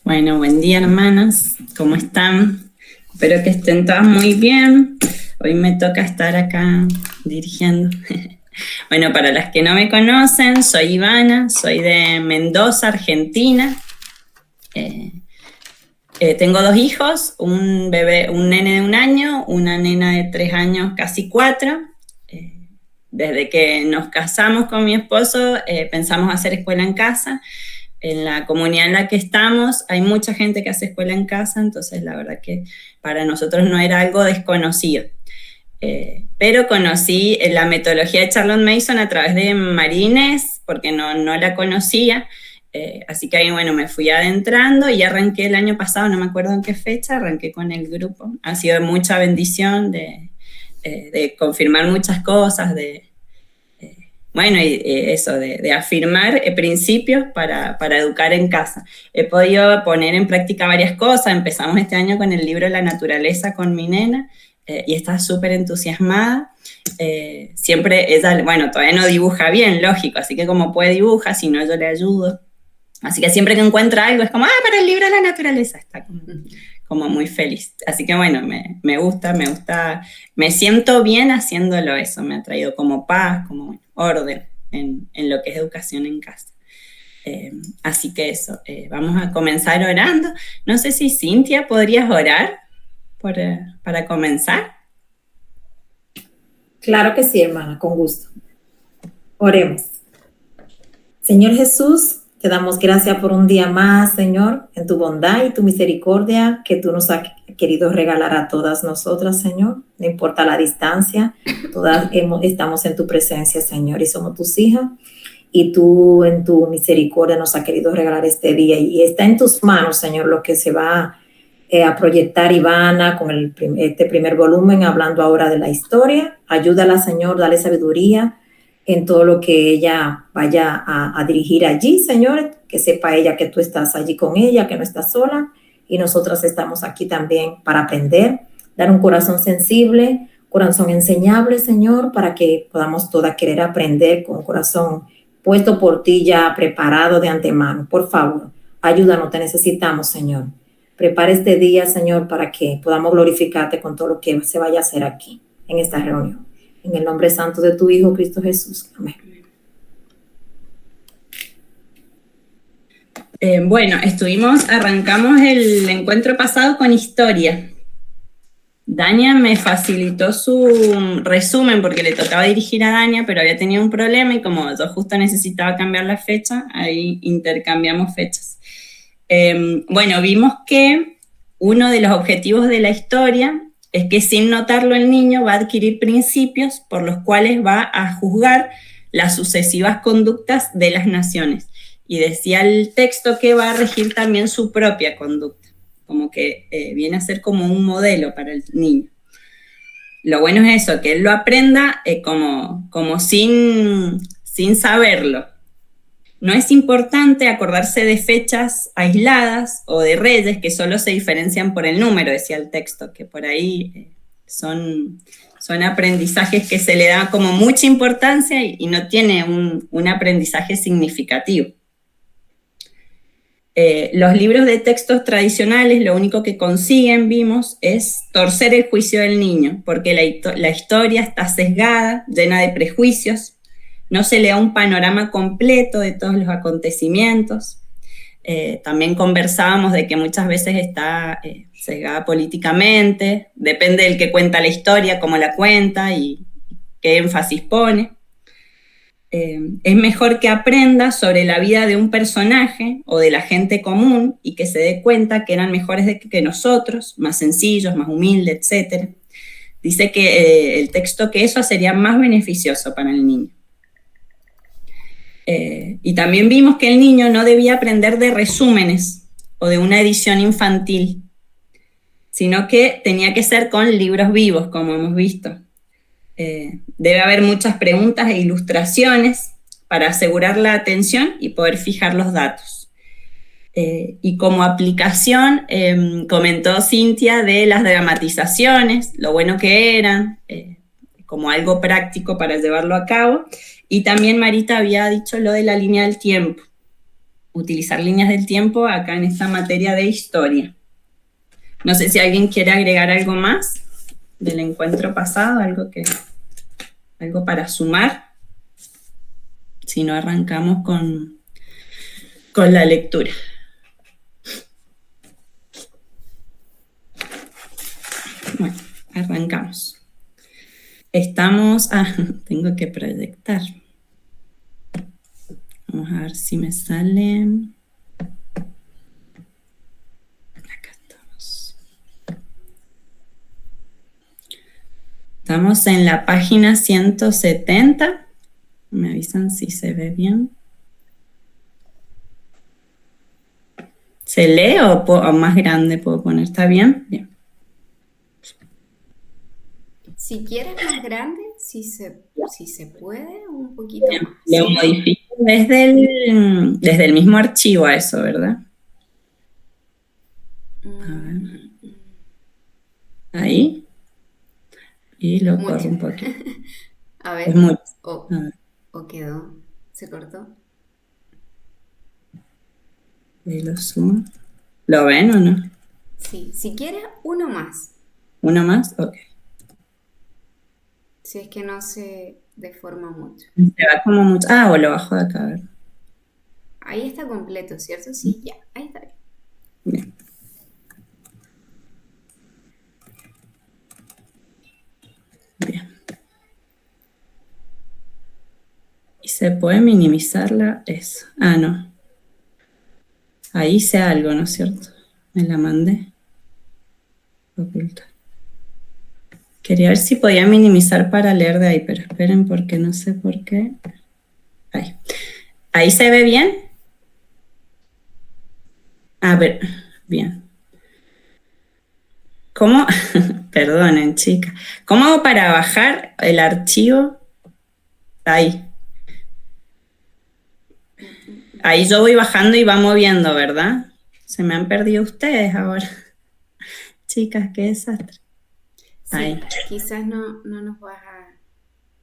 Bueno, buen día, hermanas. ¿Cómo están? Espero que estén todas muy bien. Hoy me toca estar acá dirigiendo. Bueno, para las que no me conocen, soy Ivana, soy de Mendoza, Argentina. Tengo 2 hijos, un bebé, un nene de 1 año, una nena de 3 años, casi 4. Desde que nos casamos con mi esposo, pensamos hacer escuela en casa. En la comunidad en la que estamos hay mucha gente que hace escuela en casa, entonces la verdad que para nosotros no era algo desconocido. Pero conocí la metodología de Charlotte Mason a través de María Inés, porque no la conocía. Así que ahí, bueno, me fui adentrando y arranqué el año pasado, no me acuerdo en qué fecha, arranqué con el grupo. Ha sido de mucha bendición, de confirmar muchas cosas, bueno, y eso, de afirmar principios para educar en casa. He podido poner en práctica varias cosas. Empezamos este año con el libro La naturaleza con mi nena, y está súper entusiasmada. Siempre ella, bueno, todavía no dibuja bien, lógico, así que como puede dibuja, si no yo le ayudo. Así que siempre que encuentra algo es como, para el libro de la naturaleza, está como muy feliz. Así que bueno, me gusta, me siento bien haciéndolo eso, me ha traído como paz, como orden en lo que es educación en casa. Así que eso, vamos a comenzar orando. No sé si Cintia, ¿podrías orar para comenzar? Claro que sí, hermana, con gusto. Oremos. Señor Jesús, te damos gracias por un día más, Señor, en tu bondad y tu misericordia que tú nos has querido regalar a todas nosotras, Señor. No importa la distancia, todas estamos en tu presencia, Señor, y somos tus hijas. Y tú en tu misericordia nos has querido regalar este día. Y está en tus manos, Señor, lo que se va a proyectar Ivana con este primer volumen, hablando ahora de la historia. Ayúdala, Señor, dale sabiduría en todo lo que ella vaya a dirigir allí, Señor, que sepa ella que tú estás allí con ella, que no estás sola, y nosotras estamos aquí también para aprender, dar un corazón sensible, corazón enseñable, Señor, para que podamos todas querer aprender con un corazón puesto por ti ya preparado de antemano. Por favor, ayúdanos, te necesitamos, Señor. Prepara este día, Señor, para que podamos glorificarte con todo lo que se vaya a hacer aquí, en esta reunión. En el nombre santo de tu Hijo, Cristo Jesús. Amén. Bueno, arrancamos el encuentro pasado con historia. Dania me facilitó su resumen porque le tocaba dirigir a Dania, pero había tenido un problema y como yo justo necesitaba cambiar la fecha, ahí intercambiamos fechas. Bueno, vimos que uno de los objetivos de la historia es que sin notarlo el niño va a adquirir principios por los cuales va a juzgar las sucesivas conductas de las naciones. Y decía el texto que va a regir también su propia conducta, como que viene a ser como un modelo para el niño. Lo bueno es eso, que él lo aprenda como sin saberlo. No es importante acordarse de fechas aisladas o de reyes que solo se diferencian por el número, decía el texto, que por ahí son aprendizajes que se le da como mucha importancia y no tiene un aprendizaje significativo. Los libros de textos tradicionales lo único que consiguen, vimos, es torcer el juicio del niño, porque la historia está sesgada, llena de prejuicios, no se le da un panorama completo de todos los acontecimientos. También conversábamos de que muchas veces está sesgada políticamente, depende del que cuenta la historia, cómo la cuenta y qué énfasis pone. Es mejor que aprenda sobre la vida de un personaje o de la gente común y que se dé cuenta que eran mejores que nosotros, más sencillos, más humildes, etc. Dice que el texto que eso sería más beneficioso para el niño. Y también vimos que el niño no debía aprender de resúmenes o de una edición infantil, sino que tenía que ser con libros vivos, como hemos visto. Debe haber muchas preguntas e ilustraciones para asegurar la atención y poder fijar los datos. Y como aplicación, comentó Cintia de las dramatizaciones, lo bueno que eran, como algo práctico para llevarlo a cabo. Y también Marita había dicho lo de la línea del tiempo. utilizar líneas del tiempo acá en esta materia de historia. No sé si alguien quiere agregar algo más del encuentro pasado, algo para sumar. Si no, arrancamos con la lectura. Bueno, arrancamos. Tengo que proyectar. Vamos a ver si me sale. Acá estamos. Estamos en la página 170. Me avisan si se ve bien. ¿Se lee o más grande puedo poner? ¿Está bien? Bien. Si quieres más grande, si se puede, un poquito Bien. más. Lo Sí. modifico desde el mismo archivo a eso, ¿verdad? A ver. Ahí. Y lo Mucho. corro un poquito. A ver. Es mucho. O A ver. quedó. ¿Se cortó? Ahí lo sumo. ¿Lo ven o no? Sí. Si quieres, uno más. ¿Uno más? Ok. Si es que no se deforma mucho. Se va como mucho. O lo bajo de acá, a ver. Ahí está completo, ¿cierto? Sí, ya. Ahí está bien. Bien. Bien. ¿Y se puede minimizarla? Eso. No. Ahí hice algo, ¿no es cierto? Me la mandé. Ocultar. Quería ver si podía minimizar para leer de ahí, pero esperen porque no sé por qué. Ahí. ¿Ahí se ve bien? A ver, bien. ¿Cómo? Perdonen, chicas. ¿Cómo hago para bajar el archivo? Ahí. Ahí yo voy bajando y va moviendo, ¿verdad? Se me han perdido ustedes ahora. Chicas, qué desastre. Sí, Ahí. quizás no nos vas a...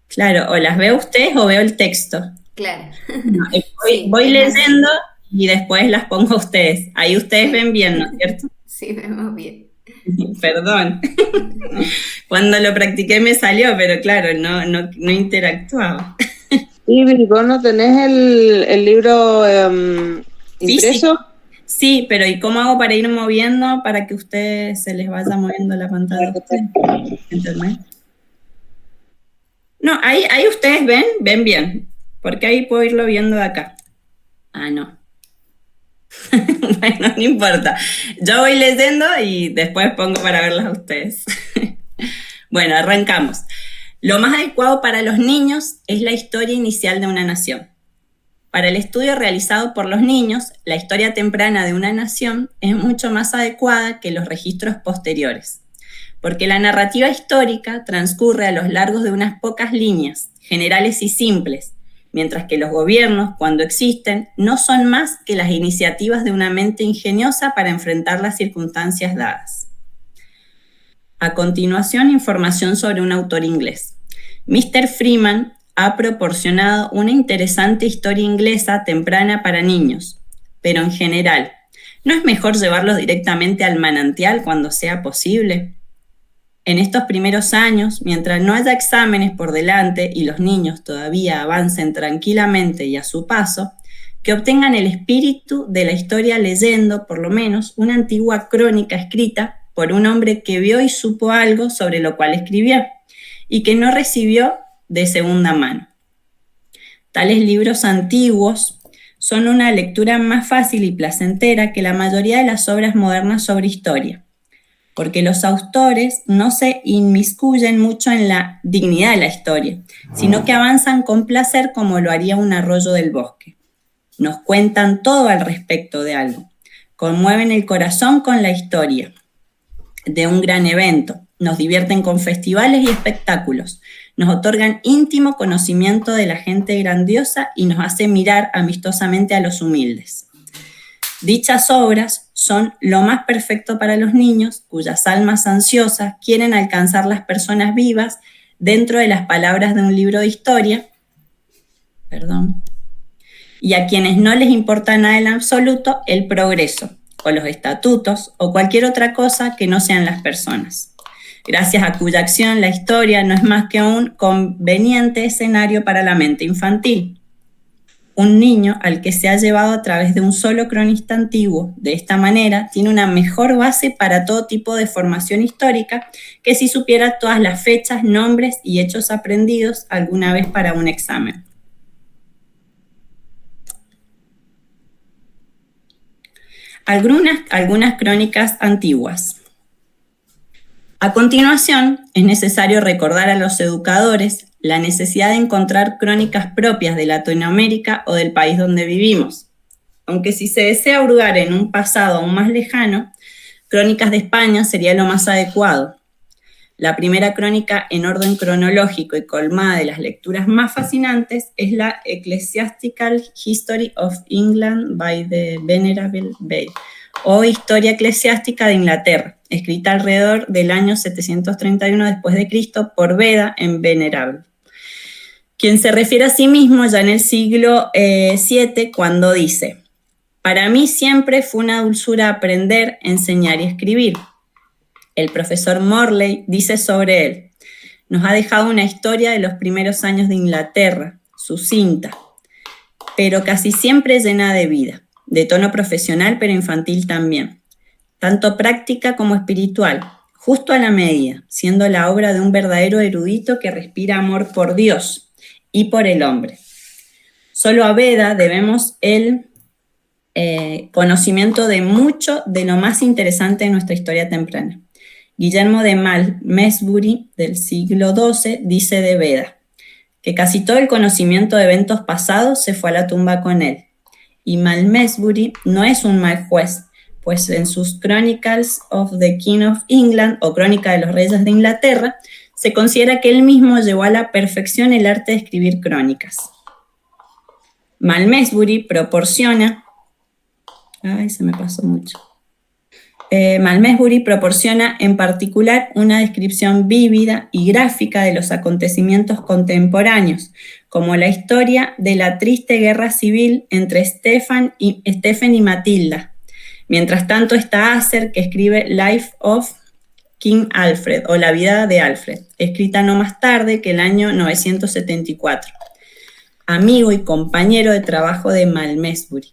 Claro, o las veo ustedes o veo el texto. Claro. No, Sí, voy es así. leyendo y después las pongo a ustedes. Ahí ustedes ven bien, ¿no es cierto? Sí, vemos bien. Perdón. Cuando lo practiqué me salió, pero claro, no interactuaba. Sí, Virgo, ¿no tenés el libro impreso? Sí, pero ¿y cómo hago para ir moviendo para que ustedes se les vaya moviendo la pantalla de ustedes? ¿Internet? No, ahí ustedes ven bien, porque ahí puedo irlo viendo de acá. No. Bueno, no importa. Yo voy leyendo y después pongo para verlas a ustedes. Bueno, arrancamos. Lo más adecuado para los niños es la historia inicial de una nación. Para el estudio realizado por los niños, la historia temprana de una nación es mucho más adecuada que los registros posteriores, porque la narrativa histórica transcurre a lo largo de unas pocas líneas, generales y simples, mientras que los gobiernos, cuando existen, no son más que las iniciativas de una mente ingeniosa para enfrentar las circunstancias dadas. A continuación, información sobre un autor inglés. Mr. Freeman ha proporcionado una interesante historia inglesa temprana para niños, pero en general, ¿no es mejor llevarlos directamente al manantial cuando sea posible? En estos primeros años, mientras no haya exámenes por delante y los niños todavía avancen tranquilamente y a su paso, que obtengan el espíritu de la historia leyendo, por lo menos, una antigua crónica escrita por un hombre que vio y supo algo sobre lo cual escribió y que no recibió de segunda mano. Tales libros antiguos son una lectura más fácil y placentera que la mayoría de las obras modernas sobre historia, porque los autores no se inmiscuyen mucho en la dignidad de la historia, sino que avanzan con placer como lo haría un arroyo del bosque. Nos cuentan todo al respecto de algo, conmueven el corazón con la historia de un gran evento, nos divierten con festivales y espectáculos, nos otorgan íntimo conocimiento de la gente grandiosa y nos hacen mirar amistosamente a los humildes. Dichas obras son lo más perfecto para los niños, cuyas almas ansiosas quieren alcanzar las personas vivas y a quienes no les importa nada en absoluto el progreso, o los estatutos, o cualquier otra cosa que no sean las personas, gracias a cuya acción la historia no es más que un conveniente escenario para la mente infantil. Un niño al que se ha llevado a través de un solo cronista antiguo, de esta manera, tiene una mejor base para todo tipo de formación histórica que si supiera todas las fechas, nombres y hechos aprendidos alguna vez para un examen. Algunas crónicas antiguas. A continuación, es necesario recordar a los educadores la necesidad de encontrar crónicas propias de Latinoamérica o del país donde vivimos. Aunque si se desea hurgar en un pasado aún más lejano, Crónicas de España sería lo más adecuado. La primera crónica en orden cronológico y colmada de las lecturas más fascinantes es la Ecclesiastical History of England by the Venerable Bede, o Historia Eclesiástica de Inglaterra, escrita alrededor del año 731 después de Cristo por Beda en Venerable, quien se refiere a sí mismo ya en el siglo VII cuando dice: para mí siempre fue una dulzura aprender, enseñar y escribir. El profesor Morley dice sobre él: nos ha dejado una historia de los primeros años de Inglaterra, sucinta, pero casi siempre llena de vida, de tono profesional pero infantil también, tanto práctica como espiritual, justo a la medida, siendo la obra de un verdadero erudito que respira amor por Dios y por el hombre. Solo a Beda debemos el conocimiento de mucho de lo más interesante de nuestra historia temprana. Guillermo de Malmesbury, del siglo XII, dice de Beda que casi todo el conocimiento de eventos pasados se fue a la tumba con él. Y Malmesbury no es un mal juez, pues en sus Chronicles of the King of England, o Crónica de los Reyes de Inglaterra, se considera que él mismo llevó a la perfección el arte de escribir crónicas. Malmesbury proporciona... Malmesbury proporciona en particular una descripción vívida y gráfica de los acontecimientos contemporáneos, como la historia de la triste guerra civil entre Stephen y Matilda. Mientras tanto está Asser, que escribe Life of King Alfred, o La vida de Alfred, escrita no más tarde que el año 974. Amigo y compañero de trabajo de Malmesbury.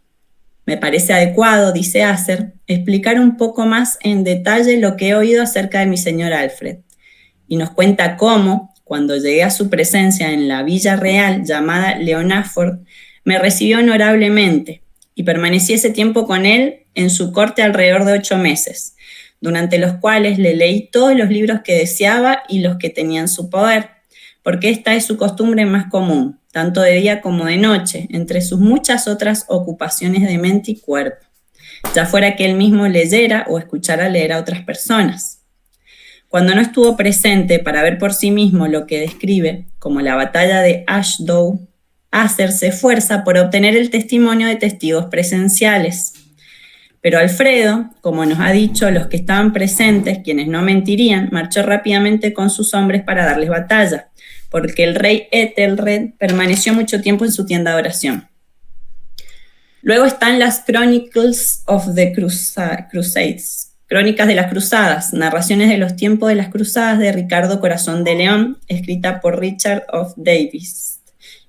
Me parece adecuado, dice Asser, explicar un poco más en detalle lo que he oído acerca de mi señor Alfred. Y nos cuenta cómo, cuando llegué a su presencia en la villa real llamada Leonaford, me recibió honorablemente y permanecí ese tiempo con él en su corte alrededor de 8 meses, durante los cuales le leí todos los libros que deseaba y los que tenía en su poder, porque esta es su costumbre más común, tanto de día como de noche, entre sus muchas otras ocupaciones de mente y cuerpo, ya fuera que él mismo leyera o escuchara leer a otras personas. Cuando no estuvo presente para ver por sí mismo lo que describe, como la batalla de Ashdown, Asser se esfuerza por obtener el testimonio de testigos presenciales. Pero Alfredo, como nos ha dicho los que estaban presentes, quienes no mentirían, marchó rápidamente con sus hombres para darles batalla, porque el rey Ethelred permaneció mucho tiempo en su tienda de oración. Luego están las Chronicles of the Crusades, Crónicas de las Cruzadas, narraciones de los tiempos de las Cruzadas de Ricardo Corazón de León, escrita por Richard of Davis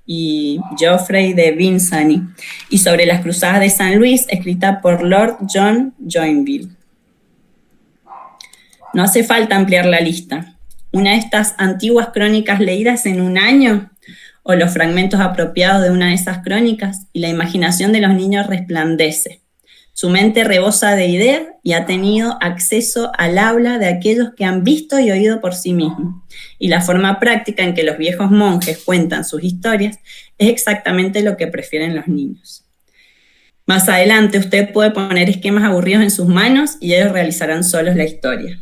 y Geoffrey de Vinsany, y sobre las Cruzadas de San Luis, escrita por Lord John Joinville. No hace falta ampliar la lista. Una de estas antiguas crónicas leídas en un año, o los fragmentos apropiados de una de esas crónicas, y la imaginación de los niños resplandece. Su mente rebosa de ideas y ha tenido acceso al habla de aquellos que han visto y oído por sí mismos. Y la forma práctica en que los viejos monjes cuentan sus historias es exactamente lo que prefieren los niños. Más adelante usted puede poner esquemas aburridos en sus manos y ellos realizarán solos la historia.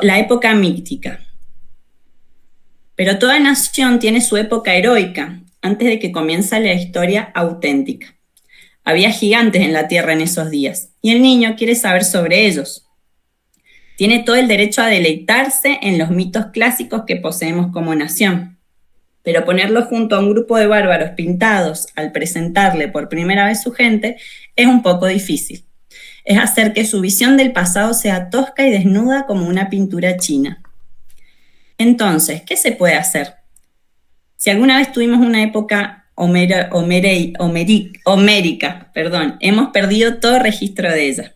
La época mítica. Pero toda nación tiene su época heroica, antes de que comience la historia auténtica. Había gigantes en la tierra en esos días, y el niño quiere saber sobre ellos. Tiene todo el derecho a deleitarse en los mitos clásicos que poseemos como nación. Pero ponerlo junto a un grupo de bárbaros pintados al presentarle por primera vez su gente es un poco difícil. Es hacer que su visión del pasado sea tosca y desnuda como una pintura china. Entonces, ¿qué se puede hacer? Si alguna vez tuvimos una época homérica, hemos perdido todo registro de ella,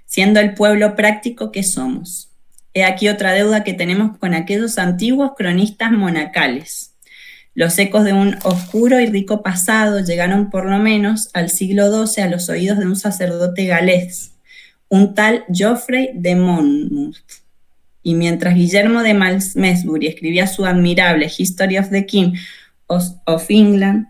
siendo el pueblo práctico que somos. He aquí otra deuda que tenemos con aquellos antiguos cronistas monacales. Los ecos de un oscuro y rico pasado llegaron por lo menos al siglo XII a los oídos de un sacerdote galés, un tal Geoffrey de Monmouth. Y mientras Guillermo de Malmesbury escribía su admirable History of the King of England,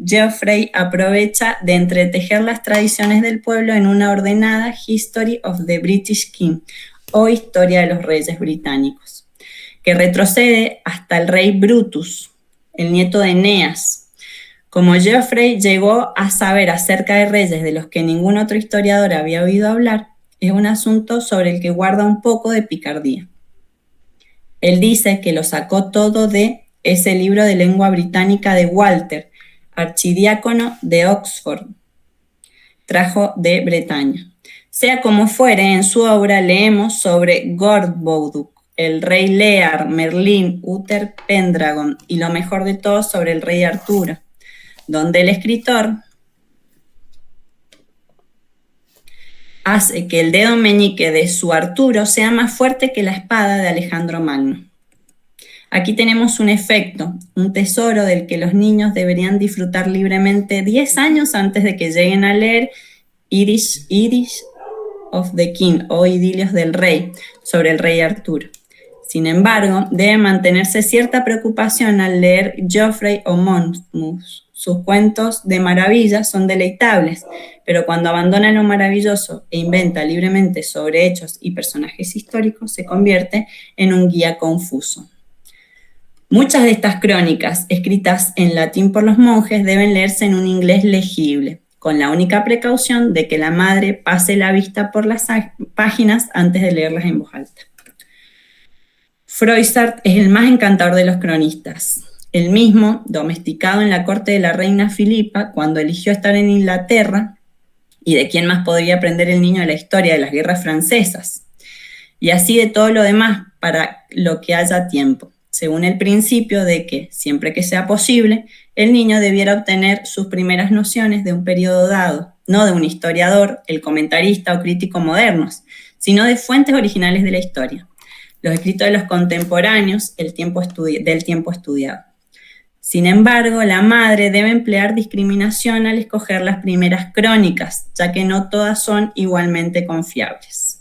Geoffrey aprovecha de entretejer las tradiciones del pueblo en una ordenada History of the British King, o Historia de los Reyes Británicos, que retrocede hasta el rey Brutus, el nieto de Eneas. Como Geoffrey llegó a saber acerca de reyes de los que ningún otro historiador había oído hablar, es un asunto sobre el que guarda un poco de picardía. Él dice que lo sacó todo de ese libro de lengua británica de Walter, archidiácono de Oxford, trajo de Bretaña. Sea como fuere, en su obra leemos sobre Gorboduc, el rey Lear, Merlín, Uther Pendragon y lo mejor de todo sobre el rey Arturo, donde el escritor hace que el dedo meñique de su Arturo sea más fuerte que la espada de Alejandro Magno. Aquí tenemos un efecto, un tesoro del que los niños deberían disfrutar libremente 10 años antes de que lleguen a leer Idylls of the King o Idilios del Rey, sobre el rey Arturo. Sin embargo, debe mantenerse cierta preocupación al leer Geoffrey o Monmouth. Sus cuentos de maravillas son deleitables, pero cuando abandona lo maravilloso e inventa libremente sobre hechos y personajes históricos, se convierte en un guía confuso. Muchas de estas crónicas, escritas en latín por los monjes, deben leerse en un inglés legible, con la única precaución de que la madre pase la vista por las páginas antes de leerlas en voz alta. Froissart es el más encantador de los cronistas. Él mismo, domesticado en la corte de la reina Filipa, cuando eligió estar en Inglaterra, y de quién más podría aprender el niño de la historia de las guerras francesas, y así de todo lo demás para lo que haya tiempo, según el principio de que, siempre que sea posible, el niño debiera obtener sus primeras nociones de un periodo dado, no de un historiador, el comentarista o crítico modernos, sino de fuentes originales de la historia, los escritos de los contemporáneos del tiempo estudiado. Sin embargo, la madre debe emplear discriminación al escoger las primeras crónicas, ya que no todas son igualmente confiables.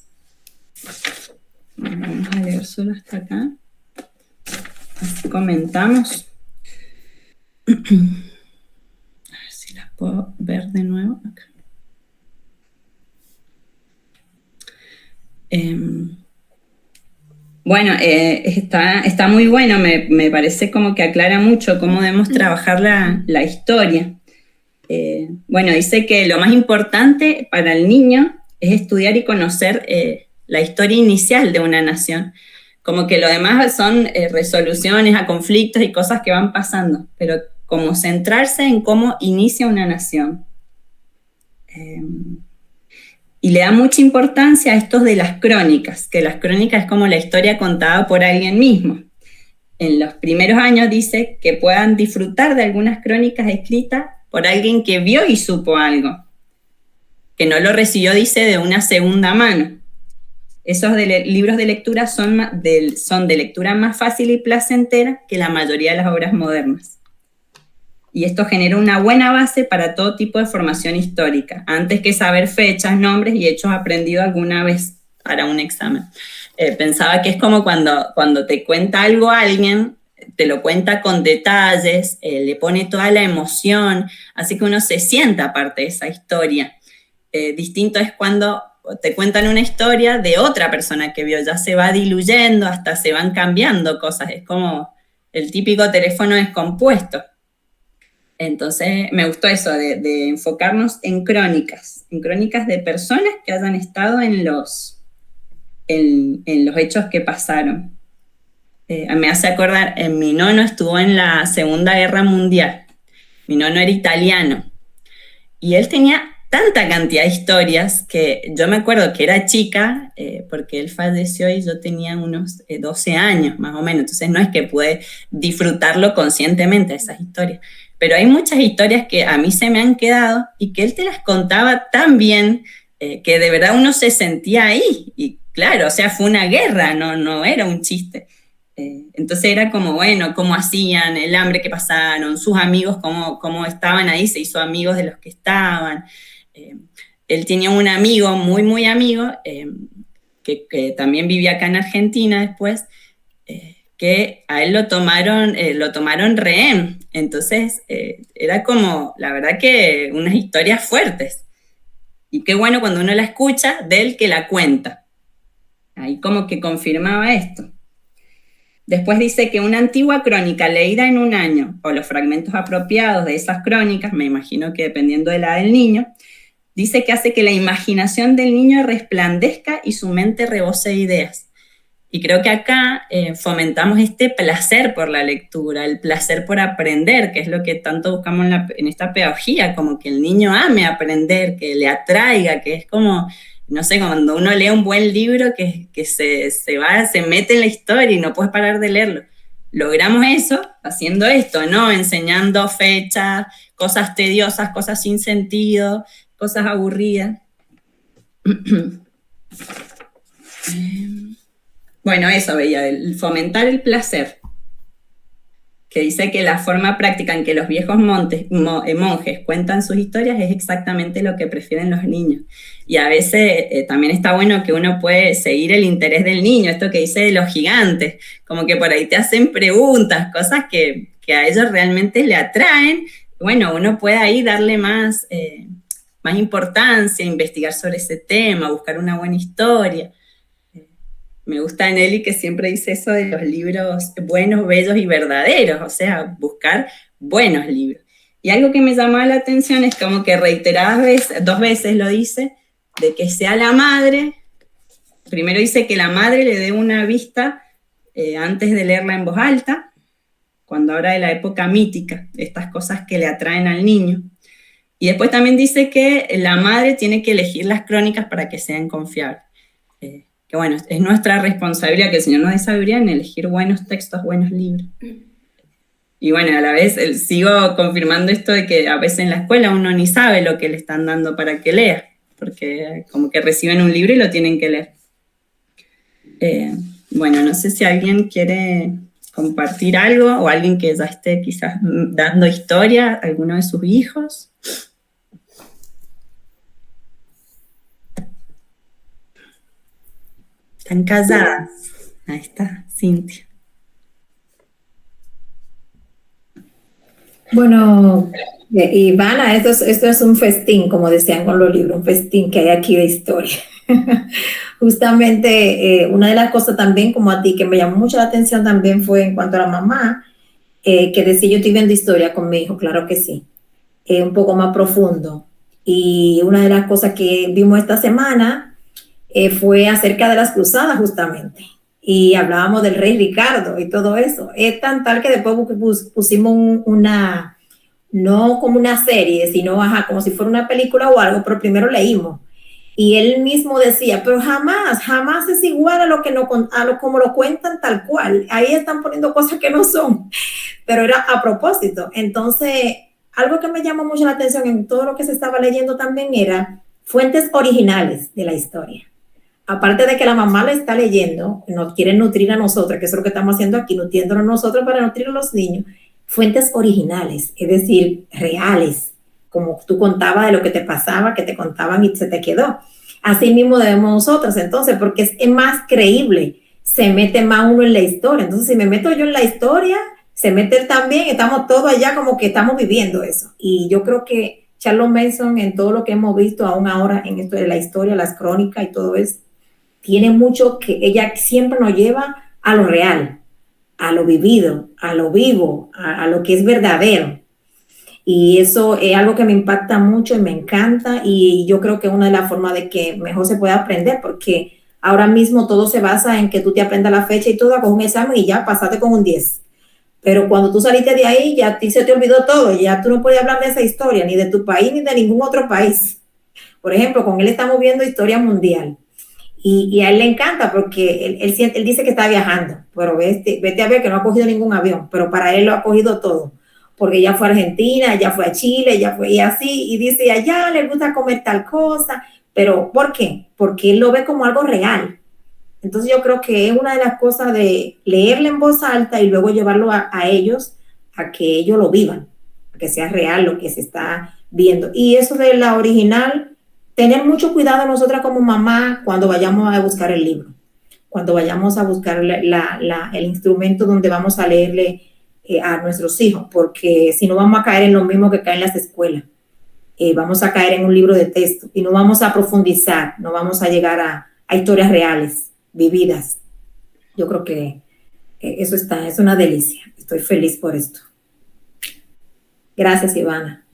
Vamos a leer solo hasta acá. Así comentamos. A ver si las puedo ver de nuevo acá. Bueno, está muy bueno, me parece como que aclara mucho cómo debemos trabajar la historia. Bueno, dice que lo más importante para el niño es estudiar y conocer la historia inicial de una nación. Como que lo demás son resoluciones a conflictos y cosas que van pasando, pero como centrarse en cómo inicia una nación. Y le da mucha importancia a estos de las crónicas, que las crónicas es como la historia contada por alguien mismo. En los primeros años dice que puedan disfrutar de algunas crónicas escritas por alguien que vio y supo algo, que no lo recibió, dice, de una segunda mano. Esos libros de lectura son de lectura más fácil y placentera que la mayoría de las obras modernas. Y esto genera una buena base para todo tipo de formación histórica, antes que saber fechas, nombres y hechos aprendidos alguna vez para un examen. Pensaba que es como cuando te cuenta algo a alguien, te lo cuenta con detalles, le pone toda la emoción, así que uno se sienta parte de esa historia. Distinto es cuando te cuentan una historia de otra persona que vio, ya se va diluyendo, hasta se van cambiando cosas, es como el típico teléfono descompuesto. Entonces me gustó eso, de enfocarnos en crónicas de personas que hayan estado en en los hechos que pasaron. Me hace acordar, mi nono estuvo en la Segunda Guerra Mundial. Mi nono era italiano. Y él tenía tanta cantidad de historias que yo me acuerdo que era chica, porque él falleció y yo tenía unos 12 años más o menos. Entonces no es que pude disfrutarlo conscientemente, esas historias. Pero hay muchas historias que a mí se me han quedado y que él te las contaba tan bien que de verdad uno se sentía ahí. Y claro, o sea, fue una guerra, no era un chiste. Entonces era como, bueno, cómo hacían, el hambre que pasaron, sus amigos, cómo estaban ahí, se hizo amigos de los que estaban. Él tenía un amigo, muy amigo, que también vivía acá en Argentina después, que a él lo tomaron rehén. Entonces era como, la verdad que unas historias fuertes. Y qué bueno cuando uno la escucha de él que la cuenta. Ahí como que confirmaba esto. Después dice que una antigua crónica leída en un año, o los fragmentos apropiados de esas crónicas, me imagino que dependiendo de la edad del niño, dice que hace que la imaginación del niño resplandezca y su mente rebose de ideas. Y creo que acá fomentamos este placer por la lectura, el placer por aprender, que es lo que tanto buscamos en esta pedagogía, como que el niño ame aprender, que le atraiga, que es como, no sé, cuando uno lee un buen libro que se mete en la historia y no puedes parar de leerlo. Logramos eso haciendo esto, ¿no? Enseñando fechas, cosas tediosas, cosas sin sentido, cosas aburridas. Bueno, eso veía, el fomentar el placer, que dice que la forma práctica en que los viejos monjes cuentan sus historias es exactamente lo que prefieren los niños. Y a veces también está bueno que uno puede seguir el interés del niño, esto que dice de los gigantes, como que por ahí te hacen preguntas, cosas que a ellos realmente le atraen. Bueno, uno puede ahí darle más importancia, investigar sobre ese tema, buscar una buena historia. Me gusta Nelly que siempre dice eso de los libros buenos, bellos y verdaderos, o sea, buscar buenos libros. Y algo que me llamaba la atención es como que reiteradas veces, 2 veces lo dice, de que sea la madre, primero dice que la madre le dé una vista antes de leerla en voz alta, cuando habla de la época mítica, estas cosas que le atraen al niño. Y después también dice que la madre tiene que elegir las crónicas para que sean confiables. Que bueno, es nuestra responsabilidad que el Señor nos dé sabiduría en elegir buenos textos, buenos libros. Y bueno, a la vez sigo confirmando esto de que a veces en la escuela uno ni sabe lo que le están dando para que lea, porque como que reciben un libro y lo tienen que leer. Bueno, no sé si alguien quiere compartir algo o alguien que ya esté quizás dando historia a alguno de sus hijos. Están calladas. Ahí está, Cintia. Bueno, Ivana, esto es un festín, como decían con los libros, un festín que hay aquí de historia. Justamente, una de las cosas también, como a ti, que me llamó mucho la atención también fue en cuanto a la mamá, que decía, yo estoy viendo historia con mi hijo, claro que sí, un poco más profundo. Y una de las cosas que vimos esta semana fue acerca de las cruzadas justamente, y hablábamos del rey Ricardo y todo eso. Es tan tal que después pusimos no como una serie, sino como si fuera una película o algo, pero primero leímos. Y él mismo decía, pero jamás es igual a lo que como lo cuentan tal cual. Ahí están poniendo cosas que no son, pero era a propósito. Entonces, algo que me llamó mucho la atención en todo lo que se estaba leyendo también era fuentes originales de la historia. Aparte de que la mamá la está leyendo, nos quiere nutrir a nosotros, que eso es lo que estamos haciendo aquí, nutriéndonos nosotros para nutrir a los niños, fuentes originales, es decir, reales, como tú contabas de lo que te pasaba, que te contaban y se te quedó. Así mismo debemos nosotros, entonces, porque es más creíble, se mete más uno en la historia. Entonces, si me meto yo en la historia, se mete él también, estamos todos allá como que estamos viviendo eso. Y yo creo que Charles Manson, en todo lo que hemos visto aún ahora en esto de la historia, las crónicas y todo eso, tiene mucho que ella siempre nos lleva a lo real, a lo vivido, a lo vivo, a lo que es verdadero. Y eso es algo que me impacta mucho y me encanta, y yo creo que es una de las formas de que mejor se puede aprender, porque Ahora mismo todo se basa en que tú te aprendas la fecha y todo, con un examen y ya pasaste con un 10. Pero cuando tú saliste de ahí, ya a ti se te olvidó todo, ya tú no puedes hablar de esa historia, ni de tu país, ni de ningún otro país. Por ejemplo, con él estamos viendo historia mundial. Y a él le encanta porque él dice que está viajando, pero vete a ver que no ha cogido ningún avión, pero para él lo ha cogido todo, porque ya fue a Argentina, ya fue a Chile, ya fue y así, y dice, allá le gusta comer tal cosa, pero ¿por qué? Porque él lo ve como algo real. Entonces yo creo que es una de las cosas de leerle en voz alta y luego llevarlo a ellos, a que ellos lo vivan, a que sea real lo que se está viendo. Y eso de la original, tener mucho cuidado nosotras como mamá cuando vayamos a buscar el libro, cuando vayamos a buscar el instrumento donde vamos a leerle a nuestros hijos, porque si no vamos a caer en lo mismo que caen las escuelas. Vamos a caer en un libro de texto y no vamos a profundizar, no vamos a llegar a historias reales, vividas. Yo creo que eso es una delicia. Estoy feliz por esto. Gracias, Ivana.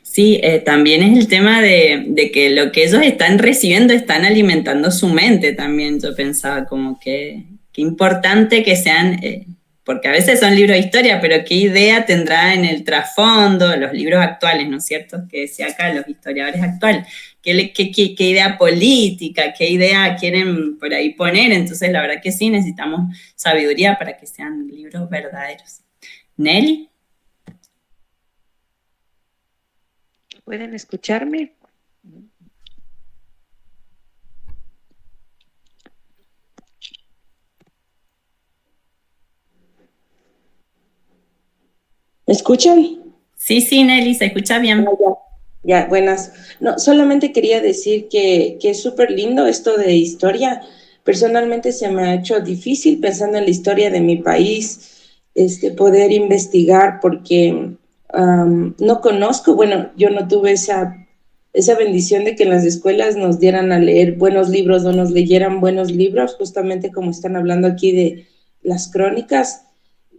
Sí, también es el tema de que lo que ellos están recibiendo están alimentando su mente también. Yo pensaba como que importante que sean, porque a veces son libros de historia, pero qué idea tendrá en el trasfondo los libros actuales, ¿no es cierto? Que decía acá, los historiadores actuales. ¿Qué idea política, qué idea quieren por ahí poner? Entonces la verdad que sí, necesitamos sabiduría para que sean libros verdaderos. ¿Nelly? ¿Pueden escucharme? ¿Me escuchan? Sí, Nelly, se escucha bien. Ya, buenas. No, solamente quería decir que es súper lindo esto de historia. Personalmente se me ha hecho difícil pensando en la historia de mi país, poder investigar porque no conozco, bueno, yo no tuve esa bendición de que en las escuelas nos dieran a leer buenos libros o nos leyeran buenos libros, justamente como están hablando aquí de las crónicas,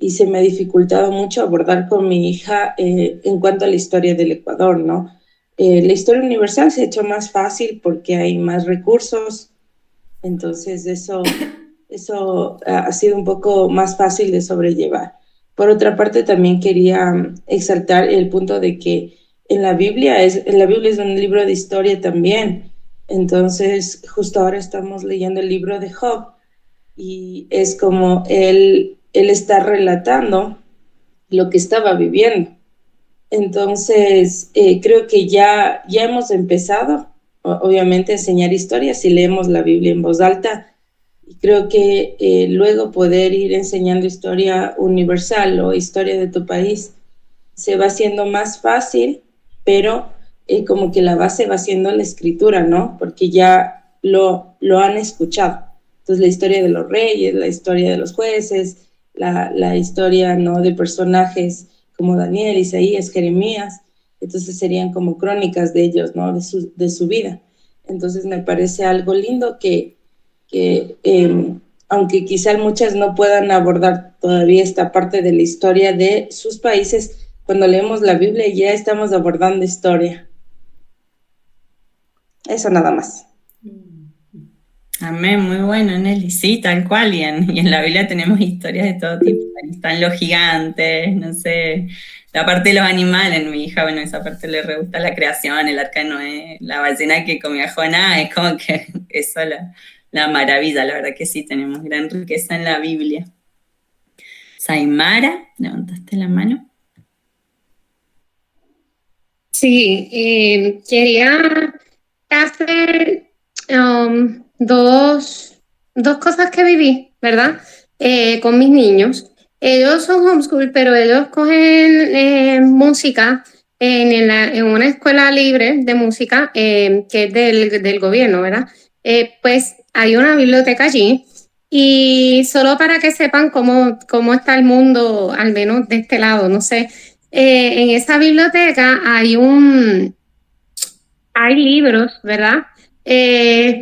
y se me ha dificultado mucho abordar con mi hija en cuanto a la historia del Ecuador, ¿no? La historia universal se ha hecho más fácil porque hay más recursos, entonces eso ha sido un poco más fácil de sobrellevar. Por otra parte, también quería exaltar el punto de que la Biblia es un libro de historia también. Entonces, justo ahora estamos leyendo el libro de Job y es como él está relatando lo que estaba viviendo. Entonces, creo que ya hemos empezado, obviamente, a enseñar historias si leemos la Biblia en voz alta. Y creo que luego poder ir enseñando historia universal o historia de tu país se va haciendo más fácil, pero como que la base va siendo la escritura, ¿no? Porque ya lo han escuchado. Entonces, la historia de los reyes, la historia de los jueces, la historia, ¿no?, de personajes como Daniel, Isaías, Jeremías, entonces serían como crónicas de ellos, ¿no?, de su vida. Entonces me parece algo lindo que aunque quizá muchas no puedan abordar todavía esta parte de la historia de sus países, cuando leemos la Biblia ya estamos abordando historia. Eso nada más. Amén, muy bueno, Nelly. Sí, tal cual. Y en la Biblia tenemos historias de todo tipo. Ahí están los gigantes, no sé, la parte de los animales. Mi hija, bueno, esa parte le re gusta la creación, el arca de Noé, la ballena que comía a Jonás. Es como que eso la maravilla. La verdad que sí, tenemos gran riqueza en la Biblia. Saimara, levantaste la mano. Sí, quería hacer dos cosas que viví, ¿verdad? Con mis niños. Ellos son homeschool, pero ellos cogen música en una escuela libre de música que es del gobierno, ¿verdad? Pues hay una biblioteca allí y solo para que sepan cómo está el mundo, al menos de este lado, no sé. En esa biblioteca hay libros, ¿verdad?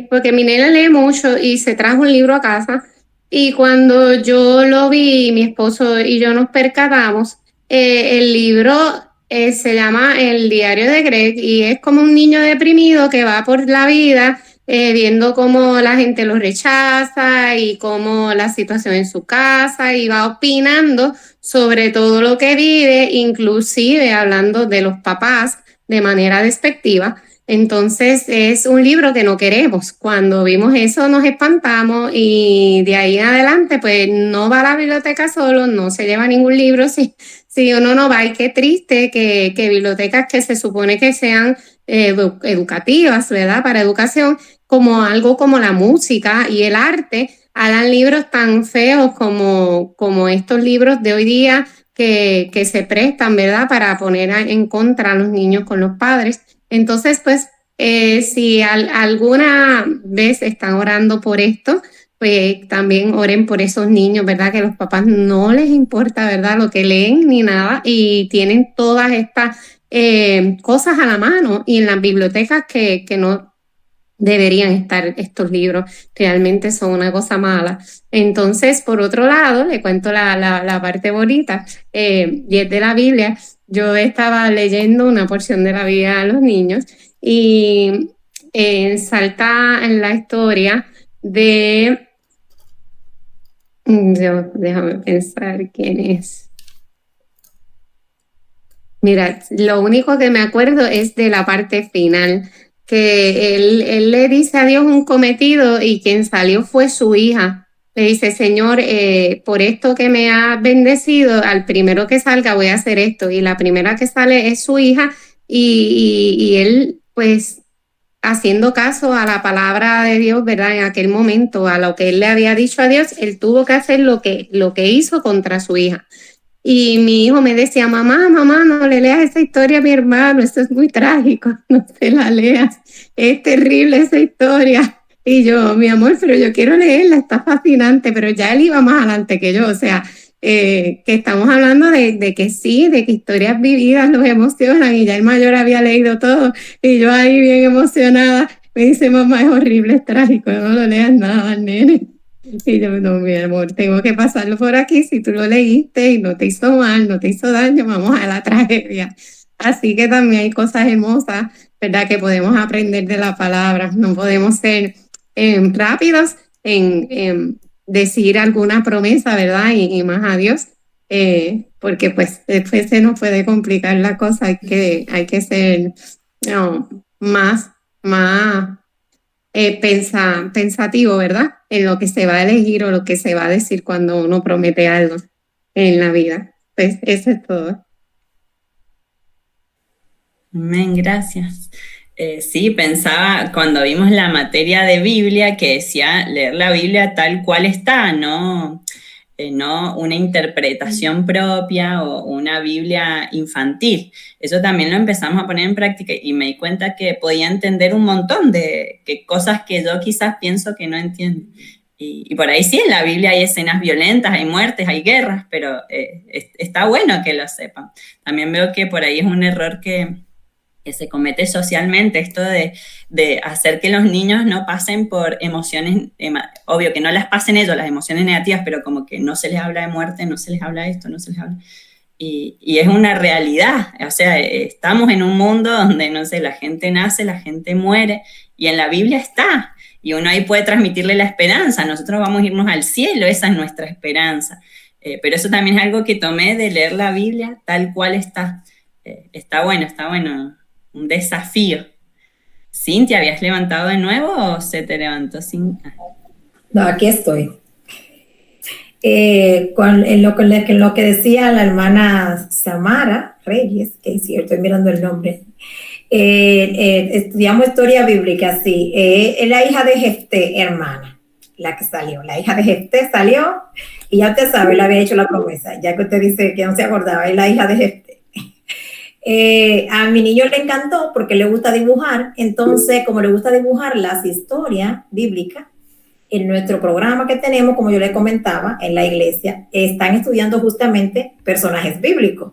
Porque mi nena lee mucho y se trajo un libro a casa. Y cuando yo lo vi, mi esposo y yo nos percatamos, el libro se llama El diario de Greg y es como un niño deprimido que va por la vida viendo cómo la gente lo rechaza y cómo la situación en su casa, y va opinando sobre todo lo que vive, inclusive hablando de los papás de manera despectiva. Entonces es un libro que no queremos. Cuando vimos eso nos espantamos, y de ahí en adelante pues no va a la biblioteca solo, no se lleva ningún libro si uno no va. Y qué triste que bibliotecas que se supone que sean educativas, ¿verdad? Para educación, como algo como la música y el arte, hagan libros tan feos como estos libros de hoy día que se prestan, ¿verdad? Para poner en contra a los niños con los padres. Entonces, pues, si alguna vez están orando por esto, pues también oren por esos niños, ¿verdad? Que a los papás no les importa, ¿verdad? Lo que leen ni nada, y tienen todas estas cosas a la mano, y en las bibliotecas que no deberían estar estos libros, realmente son una cosa mala. Entonces, por otro lado, le cuento la parte bonita, y es de la Biblia. Yo estaba leyendo una porción de la Biblia a los niños, y salta en la historia de... déjame pensar quién es. Mira, lo único que me acuerdo es de la parte final, que él le dice a Dios un cometido, y quien salió fue su hija. Le dice: Señor, por esto que me ha bendecido, al primero que salga voy a hacer esto. Y la primera que sale es su hija, y él, pues, haciendo caso a la palabra de Dios, ¿verdad? En aquel momento, a lo que él le había dicho a Dios, él tuvo que hacer lo que hizo contra su hija. Y mi hijo me decía: mamá, no le leas esa historia a mi hermano, esto es muy trágico, no te la leas, es terrible esa historia. Y yo: mi amor, pero yo quiero leerla, está fascinante. Pero ya él iba más adelante que yo, o sea, que estamos hablando de que sí, de que historias vividas los emocionan, y ya el mayor había leído todo, y yo ahí bien emocionada, me dice: mamá, es horrible, es trágico, no lo leas nada, nene. Y yo: no, mi amor, tengo que pasarlo por aquí. Si tú lo leíste y no te hizo mal, no te hizo daño, vamos a la tragedia. Así que también hay cosas hermosas, ¿verdad?, que podemos aprender de la palabra. No podemos ser rápidos en decir alguna promesa, ¿verdad? Y más a Dios, porque pues después se nos puede complicar la cosa. Hay que ser más pensativo, ¿verdad?, en lo que se va a elegir o lo que se va a decir cuando uno promete algo en la vida. Pues eso es todo. Amén, gracias. Sí, pensaba cuando vimos la materia de Biblia que decía leer la Biblia tal cual está, no una interpretación propia o una Biblia infantil. Eso también lo empezamos a poner en práctica, y me di cuenta que podía entender un montón de cosas que yo quizás pienso que no entiendo. Y por ahí sí, en la Biblia hay escenas violentas, hay muertes, hay guerras, pero está bueno que lo sepan. También veo que por ahí es un error que se comete socialmente, esto de hacer que los niños no pasen por emociones, obvio que no las pasen ellos, las emociones negativas, pero como que no se les habla de muerte, no se les habla de esto, no se les habla. Y es una realidad, o sea, estamos en un mundo donde, no sé, la gente nace, la gente muere, y en la Biblia está, y uno ahí puede transmitirle la esperanza. Nosotros vamos a irnos al cielo, esa es nuestra esperanza. Pero eso también es algo que tomé de leer la Biblia tal cual está. Está bueno. Un desafío. Cintia, ¿habías levantado de nuevo o se te levantó sin...? No, aquí estoy. En lo que decía la hermana Samara Reyes, que es cierto, estoy mirando el nombre, estudiamos historia bíblica, sí. Es la hija de Jefté, hermana, la que salió. La hija de Jefté salió, y ya usted sabe, le había hecho la promesa, ya que usted dice que no se acordaba, es la hija de Jefté. A mi niño le encantó porque le gusta dibujar. Entonces, como le gusta dibujar las historias bíblicas, en nuestro programa que tenemos, como yo le comentaba, en la iglesia, están estudiando justamente personajes bíblicos.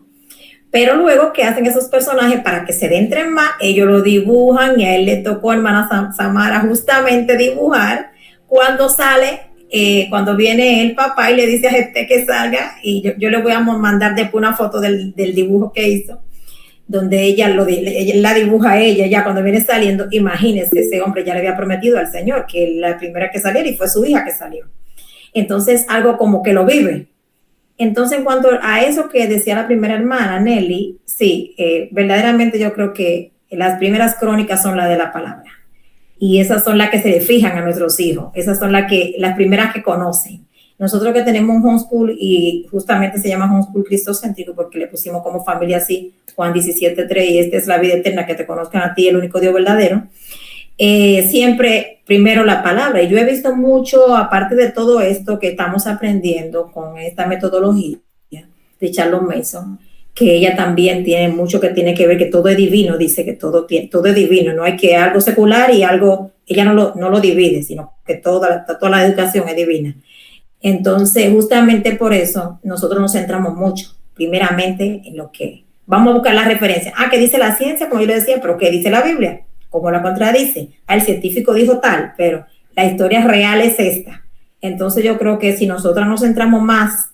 Pero luego, ¿qué hacen esos personajes para que se adentren más? Ellos lo dibujan, y a él le tocó, hermana Samara, justamente dibujar cuando sale, cuando viene el papá y le dice a Jefté que salga, y yo le voy a mandar después una foto del dibujo que hizo. donde ella la dibuja a ella ya cuando viene saliendo. Imagínense, ese hombre ya le había prometido al Señor que la primera que saliera, y fue su hija que salió. Entonces, algo como que lo vive. Entonces, en cuanto a eso que decía la primera hermana, Nelly, sí, verdaderamente yo creo que las primeras crónicas son las de la palabra. Y esas son las que se le fijan a nuestros hijos. Esas son las primeras que conocen. Nosotros que tenemos un homeschool, y justamente se llama homeschool cristocéntrico porque le pusimos como familia así, Juan 17:3, y esta es la vida eterna, que te conozcan a ti, el único Dios verdadero. Siempre primero la palabra. Y yo he visto mucho, aparte de todo esto que estamos aprendiendo con esta metodología de Charlotte Mason, que ella también tiene mucho que tiene que ver, que todo es divino, dice que todo es divino, no hay que algo secular y algo, ella no lo divide, sino que toda la educación es divina. Entonces, justamente por eso, nosotros nos centramos mucho, primeramente, en lo que vamos a buscar la referencia. ¿Qué dice la ciencia? Como yo le decía, pero ¿qué dice la Biblia? ¿Cómo la contradice? El científico dijo tal, pero la historia real es esta. Entonces, yo creo que si nosotros nos centramos más,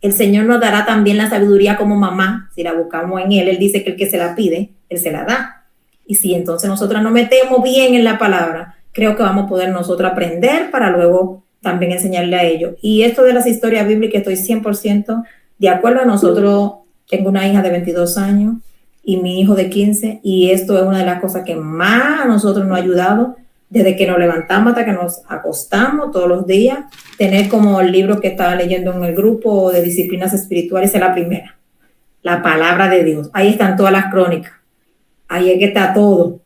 el Señor nos dará también la sabiduría como mamá. Si la buscamos en Él, Él dice que el que se la pide, Él se la da. Y si entonces nosotros nos metemos bien en la palabra, creo que vamos a poder nosotros aprender para luego también enseñarle a ellos. Y esto de las historias bíblicas, estoy 100% de acuerdo. Nosotros, tengo una hija de 22 años y mi hijo de 15, y esto es una de las cosas que más a nosotros nos ha ayudado desde que nos levantamos hasta que nos acostamos todos los días. Tener como el libro que estaba leyendo en el grupo de disciplinas espirituales, es la primera, la palabra de Dios. Ahí están todas las crónicas, ahí es que está todo.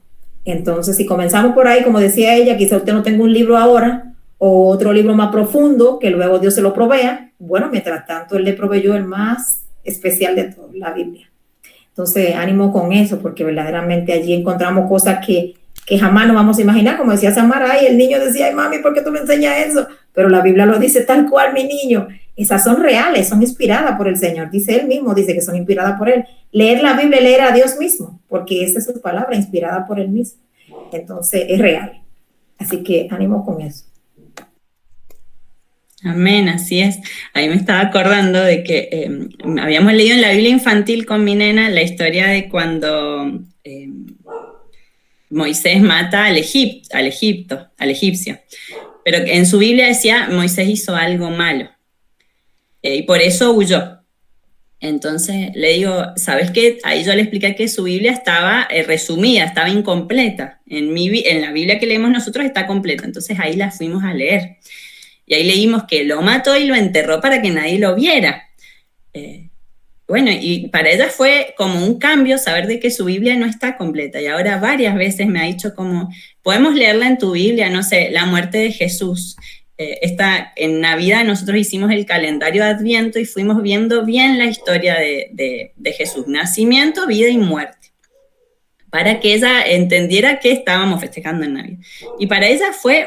Entonces, si comenzamos por ahí, como decía ella, quizá usted no tenga un libro ahora o otro libro más profundo que luego Dios se lo provea. Bueno, mientras tanto Él le proveyó el más especial de todo, la Biblia. Entonces, ánimo con eso, porque verdaderamente allí encontramos cosas que jamás nos vamos a imaginar. Como decía Samara, y el niño decía, ay mami, ¿por qué tú me enseñas eso? Pero la Biblia lo dice tal cual, mi niño. Esas son reales, son inspiradas por el Señor. Dice Él mismo, dice que son inspiradas por Él. Leer la Biblia, leer a Dios mismo, porque esa es su palabra, inspirada por Él mismo. Entonces, es real. Así que ánimo con eso. Amén, así es. Ahí me estaba acordando de que habíamos leído en la Biblia infantil con mi nena la historia de cuando Moisés mata al egipcio. Pero en su Biblia decía, Moisés hizo algo malo, y por eso huyó. Entonces le digo, ¿sabes qué? Ahí yo le expliqué que su Biblia estaba resumida, estaba incompleta. En la Biblia que leemos nosotros está completa. Entonces ahí la fuimos a leer. Y ahí leímos que lo mató y lo enterró para que nadie lo viera. Bueno, y para ella fue como un cambio saber de que su Biblia no está completa. Y ahora varias veces me ha dicho como, podemos leerla en tu Biblia, no sé, la muerte de Jesús. En Navidad nosotros hicimos el calendario de Adviento y fuimos viendo bien la historia de Jesús, nacimiento, vida y muerte, para que ella entendiera que estábamos festejando en Navidad. Y para ella fue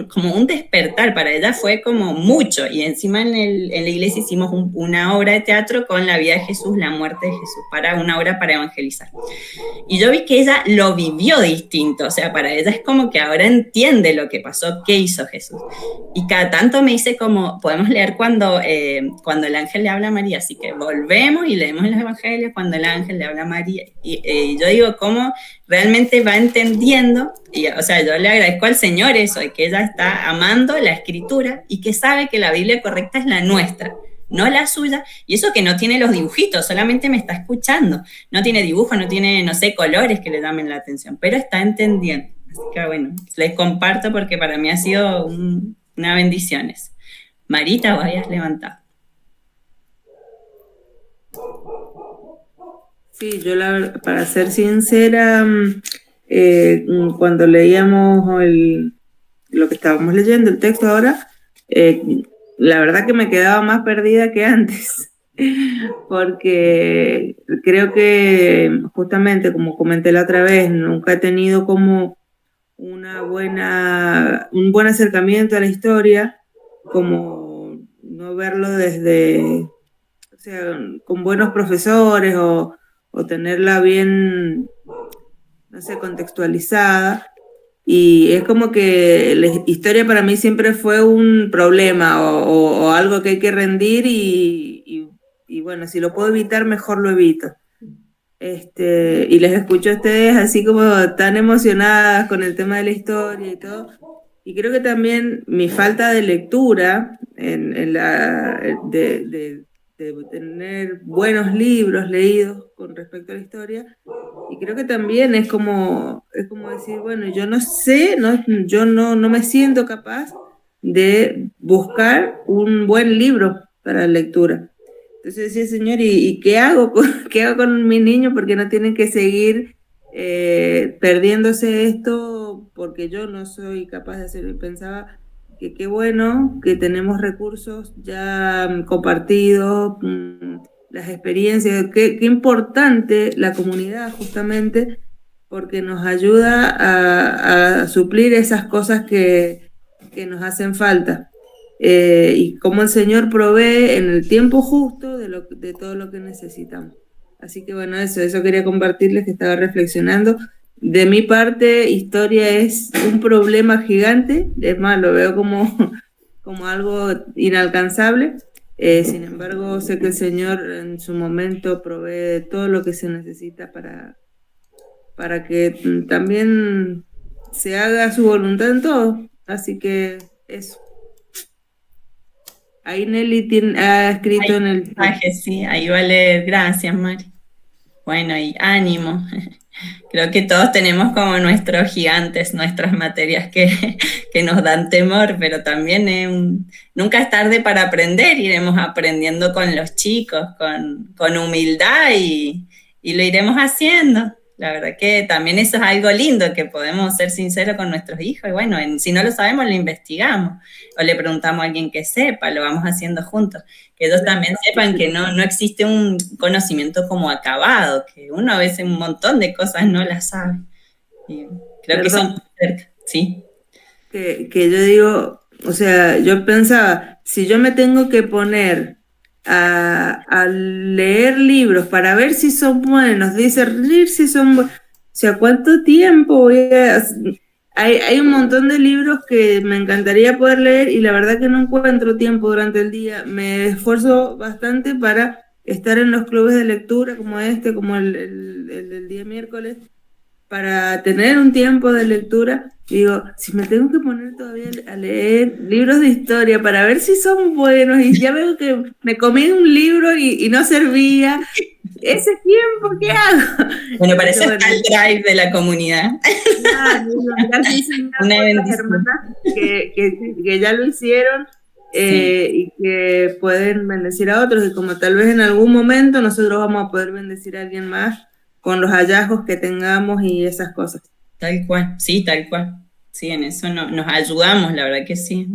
como un despertar, para ella fue como mucho. Y encima en la iglesia hicimos una obra de teatro con la vida de Jesús, la muerte de Jesús, una obra para evangelizar. Y yo vi que ella lo vivió distinto, o sea, para ella es como que ahora entiende lo que pasó, qué hizo Jesús. Y cada tanto me dice como, podemos leer cuando el ángel le habla a María, así que volvemos y leemos en los evangelios cuando el ángel le habla a María. Y yo digo, ¿cómo realmente va entendiendo? Y, o sea, yo le agradezco al Señor eso, de que ella está amando la escritura y que sabe que la Biblia correcta es la nuestra, no la suya, y eso que no tiene los dibujitos, solamente me está escuchando, no tiene dibujos, no tiene, no sé, colores que le llamen la atención, pero está entendiendo. Así que bueno, les comparto porque para mí ha sido una bendición eso. Marita, vos habías levantado. Sí, yo para ser sincera, cuando leíamos lo que estábamos leyendo, el texto ahora, la verdad que me quedaba más perdida que antes, porque creo que justamente, como comenté la otra vez, nunca he tenido como un buen acercamiento a la historia, como no verlo desde, o sea, con buenos profesores o tenerla bien, no sé, contextualizada. Y es como que la historia para mí siempre fue un problema o algo que hay que rendir y bueno, si lo puedo evitar, mejor lo evito. y les escucho a ustedes así como tan emocionadas con el tema de la historia y todo, y creo que también mi falta de lectura, de tener buenos libros leídos con respecto a la historia, y creo que también es como decir, bueno, yo no sé, yo no me siento capaz de buscar un buen libro para la lectura. Entonces decía, Señor, ¿y qué hago con mis niños? Porque no tienen que seguir perdiéndose esto porque yo no soy capaz de hacerlo. Y pensaba que qué bueno que tenemos recursos ya compartidos, las experiencias, qué importante la comunidad justamente, porque nos ayuda a suplir esas cosas que nos hacen falta. Y cómo el Señor provee en el tiempo justo de todo lo que necesitamos. Así que bueno, eso quería compartirles, que estaba reflexionando. De mi parte, historia es un problema gigante, es más, lo veo como algo inalcanzable. Sin embargo, sé que el Señor en su momento provee de todo lo que se necesita para que también se haga su voluntad en todo. Así que eso. Ahí Nelly ha escrito en el mensaje, sí, ahí va a leer. Gracias, Mari. Bueno, y ánimo. Creo que todos tenemos como nuestros gigantes, nuestras materias que nos dan temor, pero también nunca es tarde para aprender. Iremos aprendiendo con los chicos, con humildad y lo iremos haciendo. La verdad que también eso es algo lindo, que podemos ser sinceros con nuestros hijos. Y bueno, si no lo sabemos, lo investigamos. O le preguntamos a alguien que sepa, lo vamos haciendo juntos. Que ellos también sepan que no existe un conocimiento como acabado, que uno a veces un montón de cosas no las sabe. Y creo que son cerca, ¿sí? Que yo digo, o sea, yo pensaba, si yo me tengo que poner a leer libros para ver si son buenos, discernir si son buenos, o sea, ¿cuánto tiempo voy a...? Hay un montón de libros que me encantaría poder leer y la verdad que no encuentro tiempo durante el día. Me esfuerzo bastante para estar en los clubes de lectura como como el del día miércoles, para tener un tiempo de lectura. Digo, si me tengo que poner todavía a leer libros de historia para ver si son buenos y ya veo que me comí un libro y no servía, ese tiempo, ¿qué hago? Bueno, para eso está el drive de la comunidad. Una bendición. Que ya lo hicieron, y que pueden bendecir a otros, y como tal vez en algún momento nosotros vamos a poder bendecir a alguien más con los hallazgos que tengamos y esas cosas. Tal cual, sí, tal cual. Sí, en eso nos ayudamos, la verdad que sí.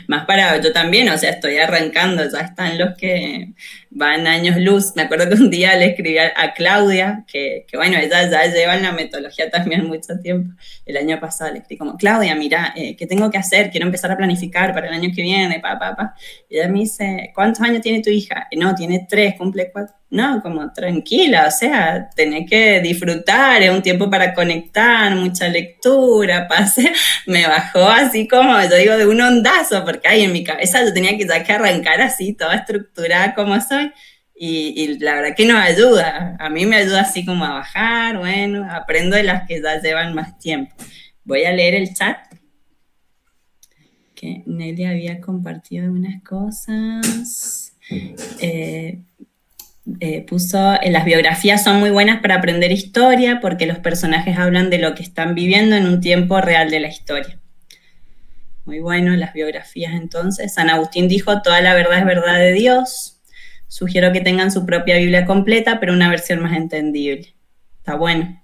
Más yo también, o sea, estoy arrancando, ya están los que van años luz. Me acuerdo que un día le escribí a Claudia, que bueno, ella ya lleva en la metodología también mucho tiempo. El año pasado le escribí como, Claudia, mira, ¿qué tengo que hacer? Quiero empezar a planificar para el año que viene, Y ella me dice, ¿cuántos años tiene tu hija? No, tiene 3, cumple 4. No, como tranquila, o sea, tenés que disfrutar, es un tiempo para conectar, mucha lectura, me bajó así como, yo digo, de un ondazo, porque en mi cabeza yo tenía que arrancar así, toda estructurada como soy, y la verdad que nos ayuda, a mí me ayuda así como a bajar, bueno, aprendo de las que ya llevan más tiempo. Voy a leer el chat, que Nelly había compartido algunas cosas. Puso, las biografías son muy buenas para aprender historia porque los personajes hablan de lo que están viviendo en un tiempo real de la historia. Muy bueno, las biografías entonces. San Agustín dijo, toda la verdad es verdad de Dios. Sugiero que tengan su propia Biblia completa, pero una versión más entendible. Está bueno.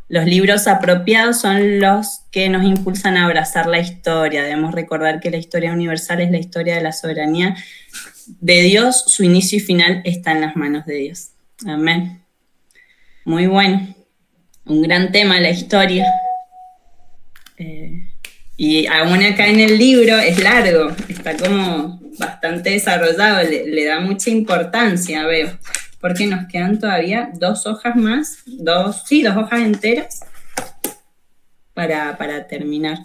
Los libros apropiados son los que nos impulsan a abrazar la historia. Debemos recordar que la historia universal es la historia de la soberanía de Dios, su inicio y final está en las manos de Dios. Amén. Muy bueno. Un gran tema la historia. Y aún acá en el libro es largo, está como bastante desarrollado, le da mucha importancia, veo. Porque nos quedan todavía 2 hojas más, 2 hojas enteras para terminar.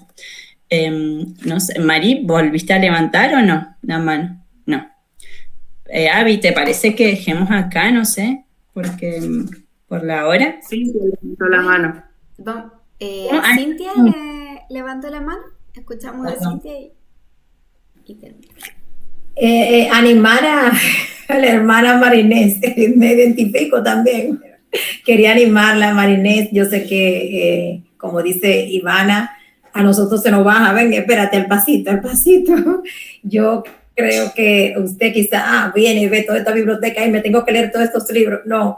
No sé, Mari, ¿volviste a levantar o no la mano? No. Abby, ¿te parece que dejemos acá? No sé, porque por la hora. Sí, levantó la mano. Ay. Cintia levantó la mano. Escuchamos a Cintia y termina. Animar a la hermana Marinés, me identifico también. Quería animarla, Marinés. Yo sé que, como dice Ivana, a nosotros se nos baja, ven, espérate, al pasito, al pasito. Yo creo que usted quizá viene y ve toda esta biblioteca y me tengo que leer todos estos libros. No.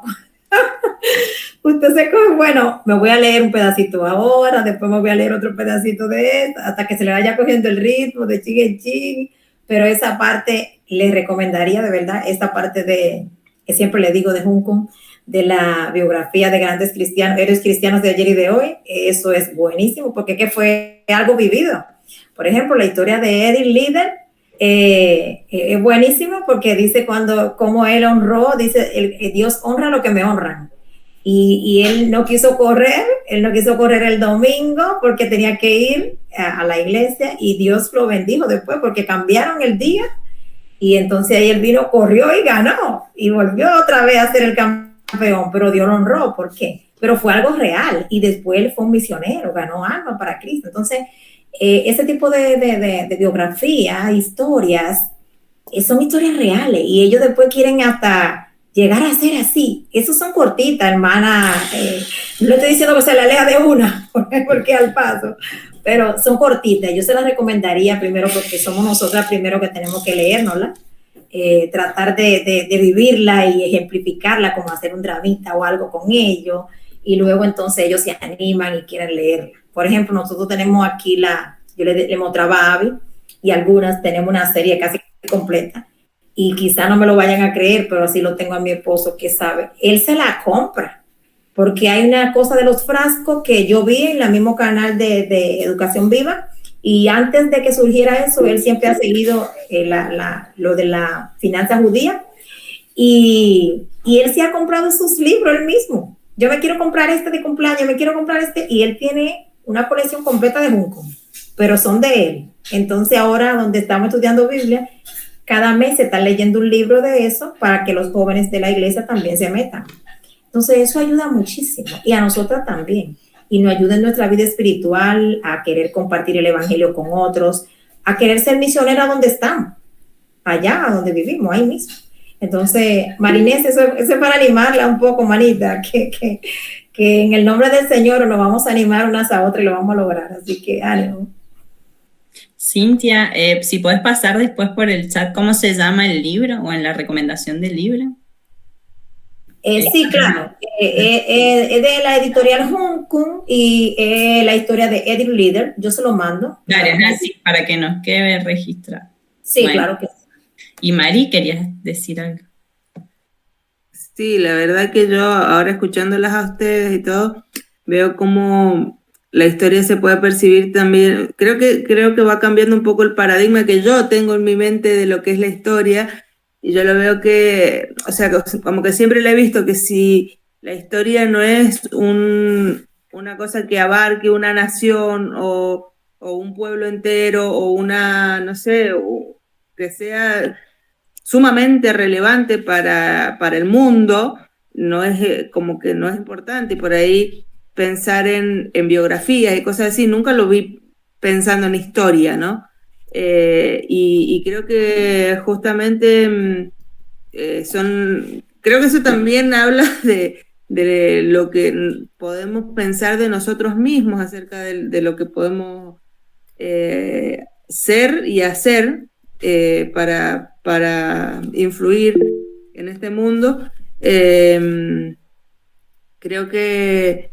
Usted se coge, bueno, me voy a leer un pedacito ahora, después me voy a leer otro pedacito de esto, hasta que se le vaya cogiendo el ritmo de chin en chin. Pero esa parte, les recomendaría de verdad, esta parte que siempre le digo de Junco, de la biografía de grandes cristianos, héroes cristianos de ayer y de hoy, eso es buenísimo, porque que fue algo vivido. Por ejemplo, la historia de Edith Liddell es buenísimo porque dice cómo él honró, dice, Dios honra lo que me honran. Y él no quiso correr el domingo porque tenía que ir a la iglesia y Dios lo bendijo después porque cambiaron el día y entonces ahí él vino, corrió y ganó y volvió otra vez a ser el campeón, pero Dios lo honró. ¿Por qué? Pero fue algo real y después él fue un misionero, ganó alma para Cristo. Entonces, ese tipo de biografía, historias, son historias reales y ellos después quieren hasta llegar a ser así. Esos son cortitas, hermana. No estoy diciendo que se la lea de una, porque al paso, pero son cortitas. Yo se las recomendaría primero porque somos nosotras primero que tenemos que leérnosla, tratar de vivirla y ejemplificarla, como hacer un dramita o algo con ellos, y luego entonces ellos se animan y quieren leerla. Por ejemplo, nosotros tenemos aquí yo le mostraba a Abby, y algunas tenemos una serie casi completa, y quizá no me lo vayan a creer, pero así lo tengo a mi esposo que sabe. Él se la compra, porque hay una cosa de los frascos que yo vi en el mismo canal de Educación Viva, y antes de que surgiera eso, él siempre ha seguido lo de la finanza judía, y él se ha comprado sus libros él mismo. Yo me quiero comprar este de cumpleaños, me quiero comprar este, y él tiene una colección completa de Junco, pero son de él. Entonces ahora, donde estamos estudiando Biblia, cada mes se está leyendo un libro de eso para que los jóvenes de la iglesia también se metan. Entonces eso ayuda muchísimo y a nosotras también. Y nos ayuda en nuestra vida espiritual a querer compartir el evangelio con otros, a querer ser misionera donde estamos, allá donde vivimos, ahí mismo. Entonces, Marinés, eso es para animarla un poco, manita, que en el nombre del Señor nos vamos a animar unas a otras y lo vamos a lograr. Así que ánimo. Cintia, si puedes pasar después por el chat cómo se llama el libro o en la recomendación del libro. Sí, claro. Es de la editorial Junco y la historia de Edith Liddell. Yo se lo mando. Claro, así, para que nos quede registrado. Sí, bueno. Claro que sí. Y Mari, ¿querías decir algo? Sí, la verdad que yo ahora escuchándolas a ustedes y todo, veo cómo la historia se puede percibir también. Creo que va cambiando un poco el paradigma que yo tengo en mi mente de lo que es la historia, y yo lo veo que, o sea, como que siempre le he visto que si la historia no es una cosa que abarque una nación o un pueblo entero o una, no sé, o que sea sumamente relevante para el mundo, no es como que no es importante. Y por ahí pensar en biografías y cosas así, nunca lo vi pensando en historia, ¿no? Y creo que justamente creo que eso también habla de lo que podemos pensar de nosotros mismos acerca de lo que podemos ser y hacer para influir en este mundo. Creo que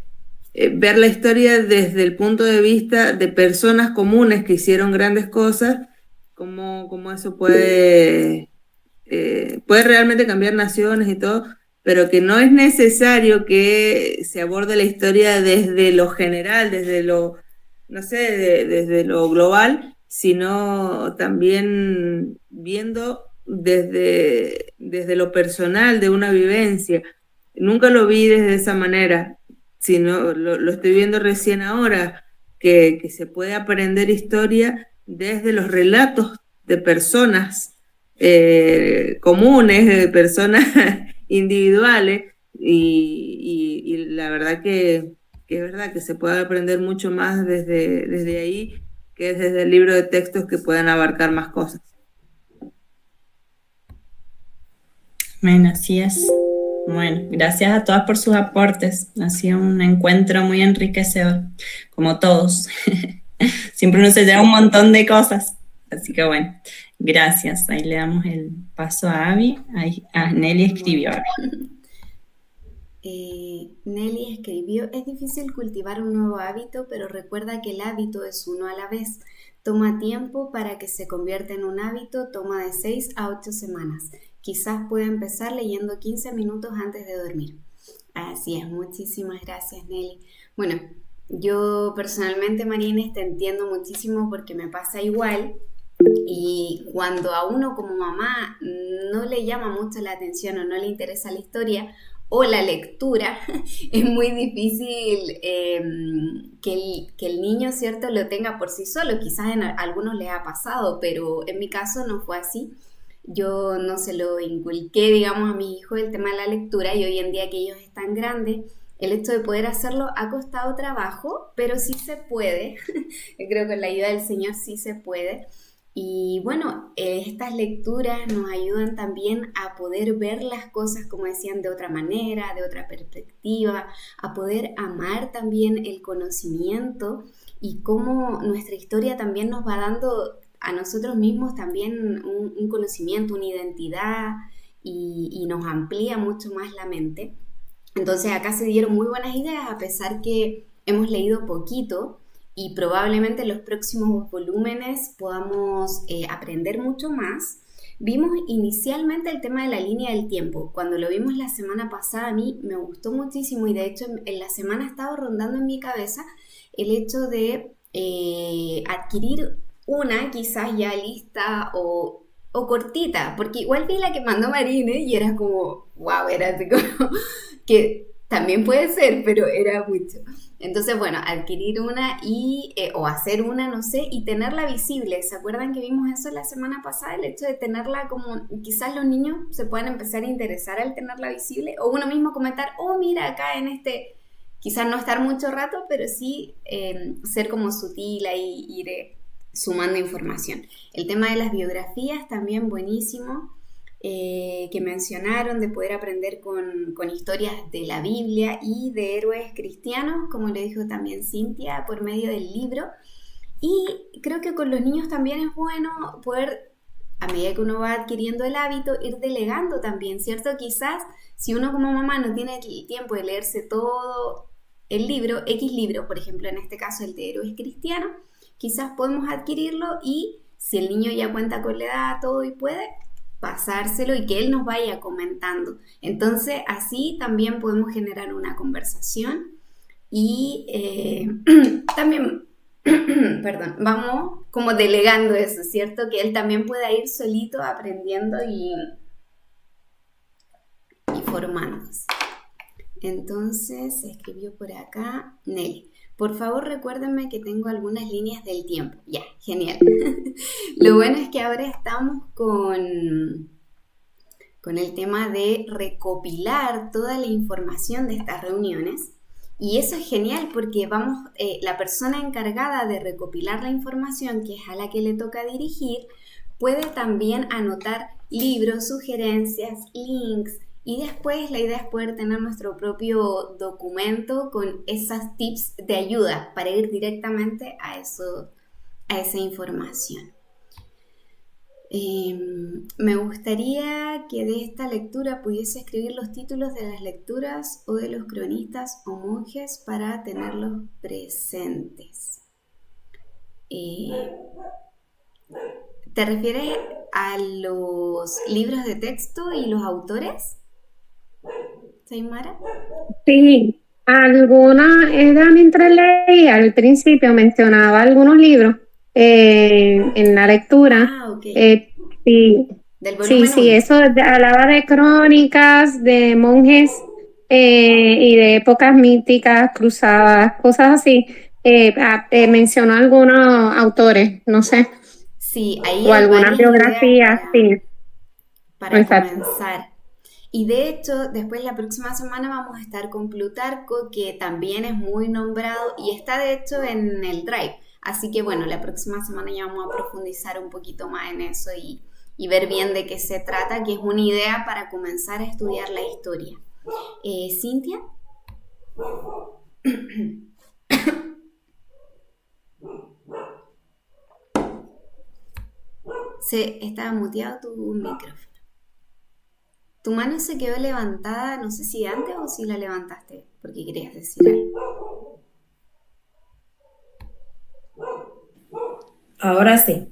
ver la historia desde el punto de vista de personas comunes que hicieron grandes cosas, cómo eso puede realmente cambiar naciones y todo, pero que no es necesario que se aborde la historia desde lo general, desde lo, no sé, desde lo global, sino también viendo desde lo personal, de una vivencia. Nunca lo vi desde esa manera, sino lo estoy viendo recién ahora, que se puede aprender historia desde los relatos de personas comunes, de personas individuales, y la verdad que es verdad que se puede aprender mucho más desde ahí que desde el libro de textos que puedan abarcar más cosas. Bueno, así es. Bueno, gracias a todas por sus aportes. Ha sido un encuentro muy enriquecedor, como todos. Siempre uno se lleva un montón de cosas. Así que bueno, gracias. Ahí le damos el paso a Abby. Ahí, Nelly escribió. Nelly escribió: es difícil cultivar un nuevo hábito, pero recuerda que el hábito es uno a la vez. Toma tiempo para que se convierta en un hábito, toma de 6 a 8 semanas. Quizás pueda empezar leyendo 15 minutos antes de dormir. Así es, muchísimas gracias, Nelly. Bueno, yo personalmente, María Inés, te entiendo muchísimo porque me pasa igual. Y cuando a uno como mamá no le llama mucho la atención o no le interesa la historia o la lectura, es muy difícil que el niño, ¿cierto?, lo tenga por sí solo. Quizás a algunos les ha pasado, pero en mi caso no fue así. Yo no se lo inculqué, digamos, a mis hijos el tema de la lectura, y hoy en día que ellos están grandes, el hecho de poder hacerlo ha costado trabajo, pero sí se puede. Yo creo que con la ayuda del Señor sí se puede. Y bueno, estas lecturas nos ayudan también a poder ver las cosas, como decían, de otra manera, de otra perspectiva, a poder amar también el conocimiento y cómo nuestra historia también nos va dando a nosotros mismos también un conocimiento, una identidad, y nos amplía mucho más la mente. Entonces acá se dieron muy buenas ideas, a pesar que hemos leído poquito, y probablemente en los próximos volúmenes podamos aprender mucho más. Vimos inicialmente el tema de la línea del tiempo. Cuando lo vimos la semana pasada, a mí me gustó muchísimo, y de hecho en la semana estaba rondando en mi cabeza el hecho de adquirir una quizás ya lista o cortita, porque igual vi la que mandó Marine y era como, wow, era así como que también puede ser, pero era mucho. Entonces, bueno, adquirir una y o hacer una, no sé, y tenerla visible. ¿Se acuerdan que vimos eso la semana pasada? El hecho de tenerla como, quizás los niños se puedan empezar a interesar al tenerla visible, o uno mismo comentar, oh, mira, acá en este, quizás no estar mucho rato, pero sí ser como sutil ahí, ir sumando información. El tema de las biografías también buenísimo, que mencionaron, de poder aprender con historias de la Biblia y de héroes cristianos, como le dijo también Cintia, por medio del libro. Y creo que con los niños también es bueno poder, a medida que uno va adquiriendo el hábito, ir delegando también, ¿cierto? Quizás si uno como mamá no tiene el tiempo de leerse todo el libro, X libro, por ejemplo, en este caso el de héroes cristianos, quizás podemos adquirirlo, y si el niño ya cuenta con la edad, todo y puede, pasárselo y que él nos vaya comentando. Entonces así también podemos generar una conversación, y también perdón, vamos como delegando eso, ¿cierto? Que él también pueda ir solito aprendiendo y formándose. Entonces se escribió por acá Nelly: por favor, recuérdenme que tengo algunas líneas del tiempo. Ya, genial. Lo bueno es que ahora estamos con el tema de recopilar toda la información de estas reuniones. Y eso es genial porque la persona encargada de recopilar la información, que es a la que le toca dirigir, puede también anotar libros, sugerencias, links. Y después la idea es poder tener nuestro propio documento con esas tips de ayuda para ir directamente a esa información. Me gustaría que de esta lectura pudiese escribir los títulos de las lecturas o de los cronistas o monjes para tenerlos presentes. ¿Te refieres a los libros de texto y los autores, Saimara? Sí, mientras leía al principio mencionaba algunos libros en la lectura. Ah, ok. Sí, Del volumen sí, 1. eso hablaba de crónicas, de monjes y de épocas míticas, cruzadas, cosas así. Mencionó algunos autores, no sé. Sí, ahí O hay algunas varias biografías, ideas sí. para Exacto. comenzar. Y de hecho, después la próxima semana vamos a estar con Plutarco, que también es muy nombrado y está de hecho en el Drive. Así que bueno, la próxima semana ya vamos a profundizar un poquito más en eso y ver bien de qué se trata, que es una idea para comenzar a estudiar la historia. ¿Cintia? Estaba muteado tu micrófono. Tu mano se quedó levantada, no sé si antes o si la levantaste, porque querías decir algo. Ahora sí.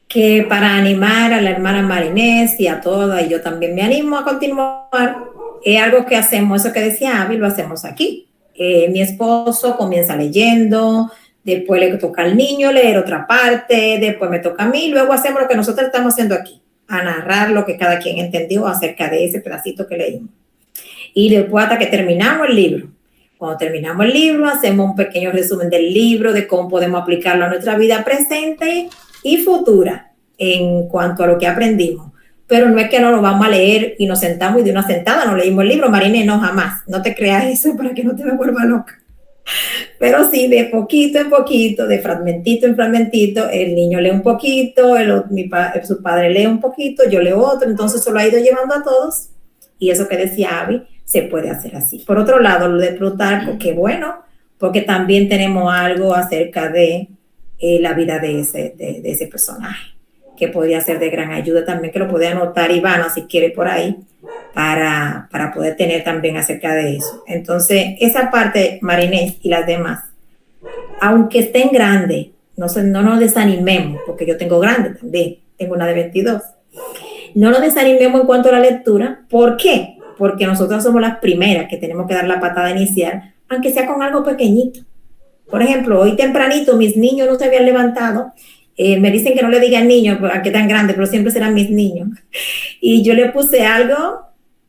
Que para animar a la hermana Marinés y a todas, y yo también me animo a continuar, es algo que hacemos, eso que decía Abby, lo hacemos aquí. Mi esposo comienza leyendo, después le toca al niño leer otra parte, después me toca a mí, luego hacemos lo que nosotros estamos haciendo aquí, a narrar lo que cada quien entendió acerca de ese pedacito que leímos. Y después hasta que terminamos el libro. Cuando terminamos el libro, hacemos un pequeño resumen del libro, de cómo podemos aplicarlo a nuestra vida presente y futura en cuanto a lo que aprendimos. Pero no es que no lo vamos a leer y nos sentamos y de una sentada no leímos el libro, Marine, no, jamás. No te creas eso para que no te me vuelva loca. Pero sí, de poquito en poquito, de fragmentito en fragmentito, el niño lee un poquito, su padre lee un poquito, yo leo otro, entonces eso lo ha ido llevando a todos. Y eso que decía Abby, se puede hacer así. Por otro lado, lo de Plutarco, qué bueno, porque también tenemos algo acerca de la vida de ese personaje, que podría ser de gran ayuda también, que lo puede anotar Ivana si quiere por ahí, para poder tener también acerca de eso. Entonces, esa parte, Marinés y las demás, aunque estén grandes, no nos desanimemos, porque yo tengo grande también, tengo una de 22. No nos desanimemos en cuanto a la lectura. ¿Por qué? Porque nosotros somos las primeras que tenemos que dar la patada inicial, aunque sea con algo pequeñito. Por ejemplo, hoy tempranito mis niños no se habían levantado. Me dicen que no le digan niños, aunque tan grandes, pero siempre serán mis niños. Y yo le puse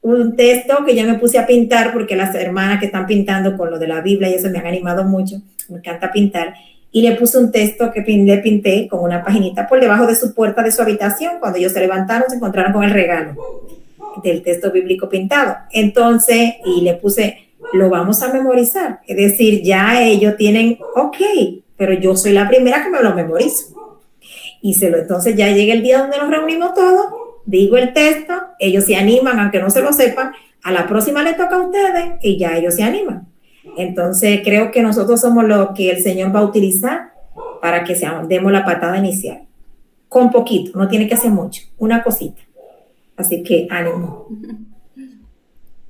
un texto que ya me puse a pintar, porque las hermanas que están pintando con lo de la Biblia y eso me han animado mucho, me encanta pintar. Y le puse un texto que le pinté con una paginita por debajo de su puerta de su habitación. Cuando ellos se levantaron, se encontraron con el regalo del texto bíblico pintado. Entonces, y le puse, lo vamos a memorizar. Es decir, ya ellos tienen, ok, pero yo soy la primera que me lo memorizo. Entonces ya llega el día donde nos reunimos todos, digo el texto, ellos se animan, aunque no se lo sepan, a la próxima le toca a ustedes y ya ellos se animan. Entonces creo que nosotros somos los que el Señor va a utilizar para que demos la patada inicial. Con poquito, no tiene que hacer mucho, una cosita. Así que ánimo.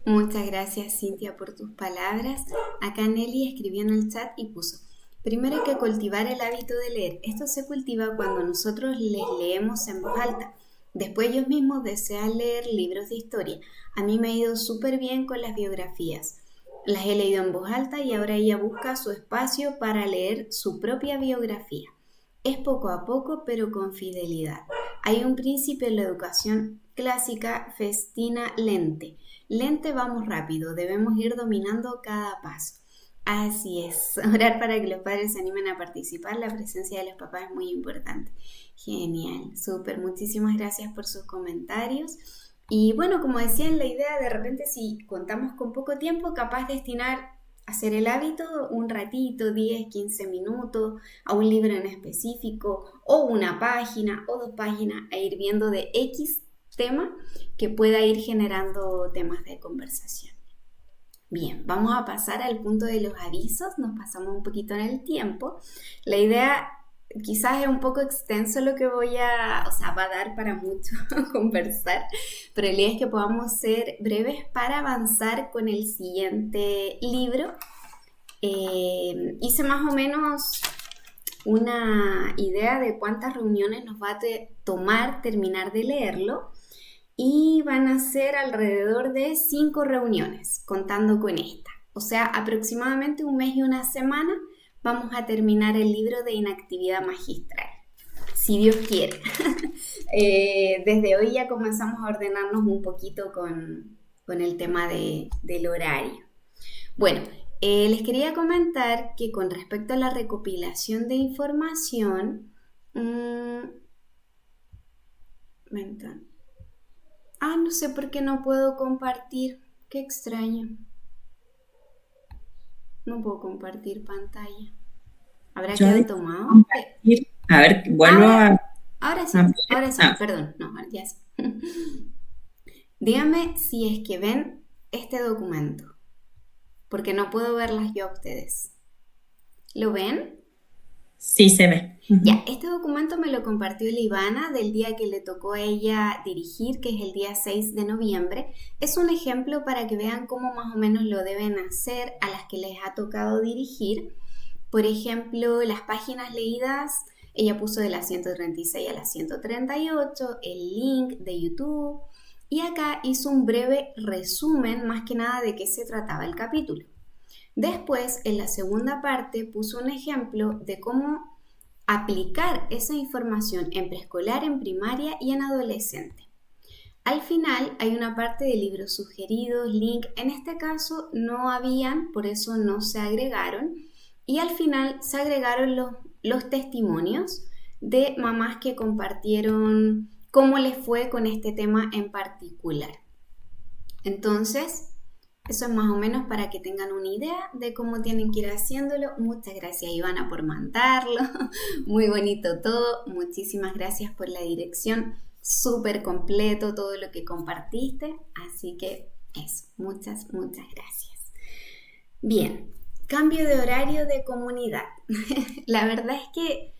Muchas gracias, Cintia, por tus palabras. Acá Nelly escribió en el chat y puso: primero hay que cultivar el hábito de leer. Esto se cultiva cuando nosotros les leemos en voz alta. Después ellos mismos desean leer libros de historia. A mí me ha ido súper bien con las biografías. Las he leído en voz alta y ahora ella busca su espacio para leer su propia biografía. Es poco a poco, pero con fidelidad. Hay un principio en la educación clásica: festina lente. Lente, vamos rápido, debemos ir dominando cada paso. Así es, orar para que los padres se animen a participar, la presencia de los papás es muy importante. Genial, súper, muchísimas gracias por sus comentarios. Y bueno, como decía, en la idea, de repente si contamos con poco tiempo, capaz de destinar a hacer el hábito un ratito, 10, 15 minutos, a un libro en específico, o una página, o 2 páginas, a ir viendo de X tema que pueda ir generando temas de conversación. Bien, vamos a pasar al punto de los avisos, nos pasamos un poquito en el tiempo. La idea quizás es un poco extenso lo que va a dar para mucho conversar, pero la idea es que podamos ser breves para avanzar con el siguiente libro. Hice más o menos una idea de cuántas reuniones nos va a tomar terminar de leerlo. Y van a ser alrededor de 5 reuniones, contando con esta. O sea, aproximadamente 1 mes y 1 semana vamos a terminar el libro de Inactividad Magistral, si Dios quiere. Desde hoy ya comenzamos a ordenarnos un poquito con el tema del horario. Bueno, les quería comentar que con respecto a la recopilación de información, No sé por qué no puedo compartir. Qué extraño. No puedo compartir pantalla. ¿Habrá Yo quedado de tomado? compartir. A ver, vuelvo Ahora sí, perdón. No, ya sí. Dígame si es que ven este documento, porque no puedo verlas yo a ustedes. ¿Lo ven? Sí, se ve. Ya, este documento me lo compartió Ivana del día que le tocó a ella dirigir, que es el día 6 de noviembre. Es un ejemplo para que vean cómo más o menos lo deben hacer a las que les ha tocado dirigir. Por ejemplo, las páginas leídas, ella puso de las 136 a las 138, el link de YouTube, y acá hizo un breve resumen más que nada de qué se trataba el capítulo. Después, en la segunda parte, puso un ejemplo de cómo aplicar esa información en preescolar, en primaria y en adolescente. Al final hay una parte de libros sugeridos, link, en este caso no habían, por eso no se agregaron, y al final se agregaron los testimonios de mamás que compartieron cómo les fue con este tema en particular. Entonces, eso es más o menos para que tengan una idea de cómo tienen que ir haciéndolo. Muchas gracias, Ivana, por mandarlo. Muy bonito todo. Muchísimas gracias por la dirección. Súper completo todo lo que compartiste. Así que eso, muchas gracias. Bien, cambio de horario de comunidad. La verdad es que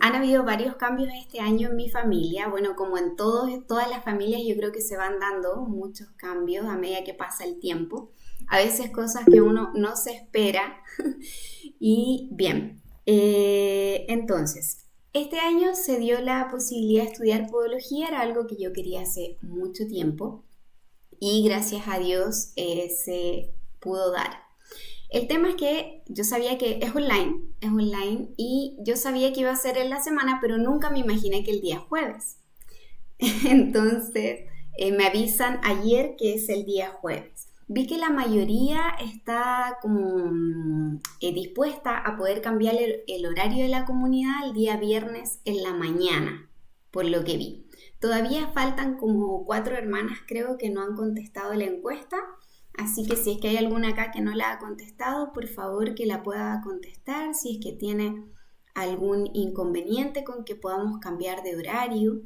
han habido varios cambios este año en mi familia. Bueno, como en todas las familias, yo creo que se van dando muchos cambios a medida que pasa el tiempo. A veces cosas que uno no se espera. Y bien, entonces, este año se dio la posibilidad de estudiar podología. Era algo que yo quería hace mucho tiempo y gracias a Dios se pudo dar. El tema es que yo sabía que es online y yo sabía que iba a ser en la semana, pero nunca me imaginé que el día jueves. Entonces me avisan ayer que es el día jueves. Vi que la mayoría está como dispuesta a poder cambiar el horario de la comunidad el día viernes en la mañana, por lo que vi. Todavía faltan como 4 hermanas, creo, que no han contestado la encuesta. Así que si es que hay alguna acá que no la ha contestado, por favor que la pueda contestar. Si es que tiene algún inconveniente con que podamos cambiar de horario.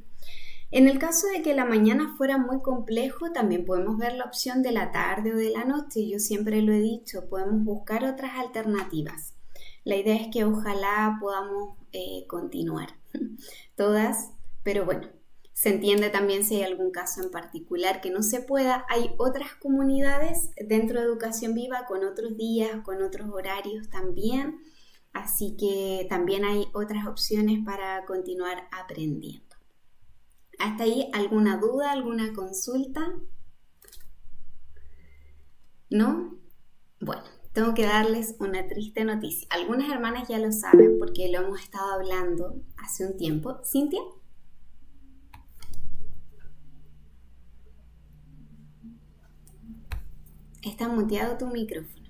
En el caso de que la mañana fuera muy complejo, también podemos ver la opción de la tarde o de la noche. Yo siempre lo he dicho, podemos buscar otras alternativas. La idea es que ojalá podamos continuar todas, pero bueno. Se entiende también si hay algún caso en particular que no se pueda. Hay otras comunidades dentro de Educación Viva con otros días, con otros horarios también. Así que también hay otras opciones para continuar aprendiendo. ¿Hasta ahí alguna duda, alguna consulta? ¿No? Bueno, tengo que darles una triste noticia. Algunas hermanas ya lo saben porque lo hemos estado hablando hace un tiempo. ¿Cintia? Está muteado tu micrófono.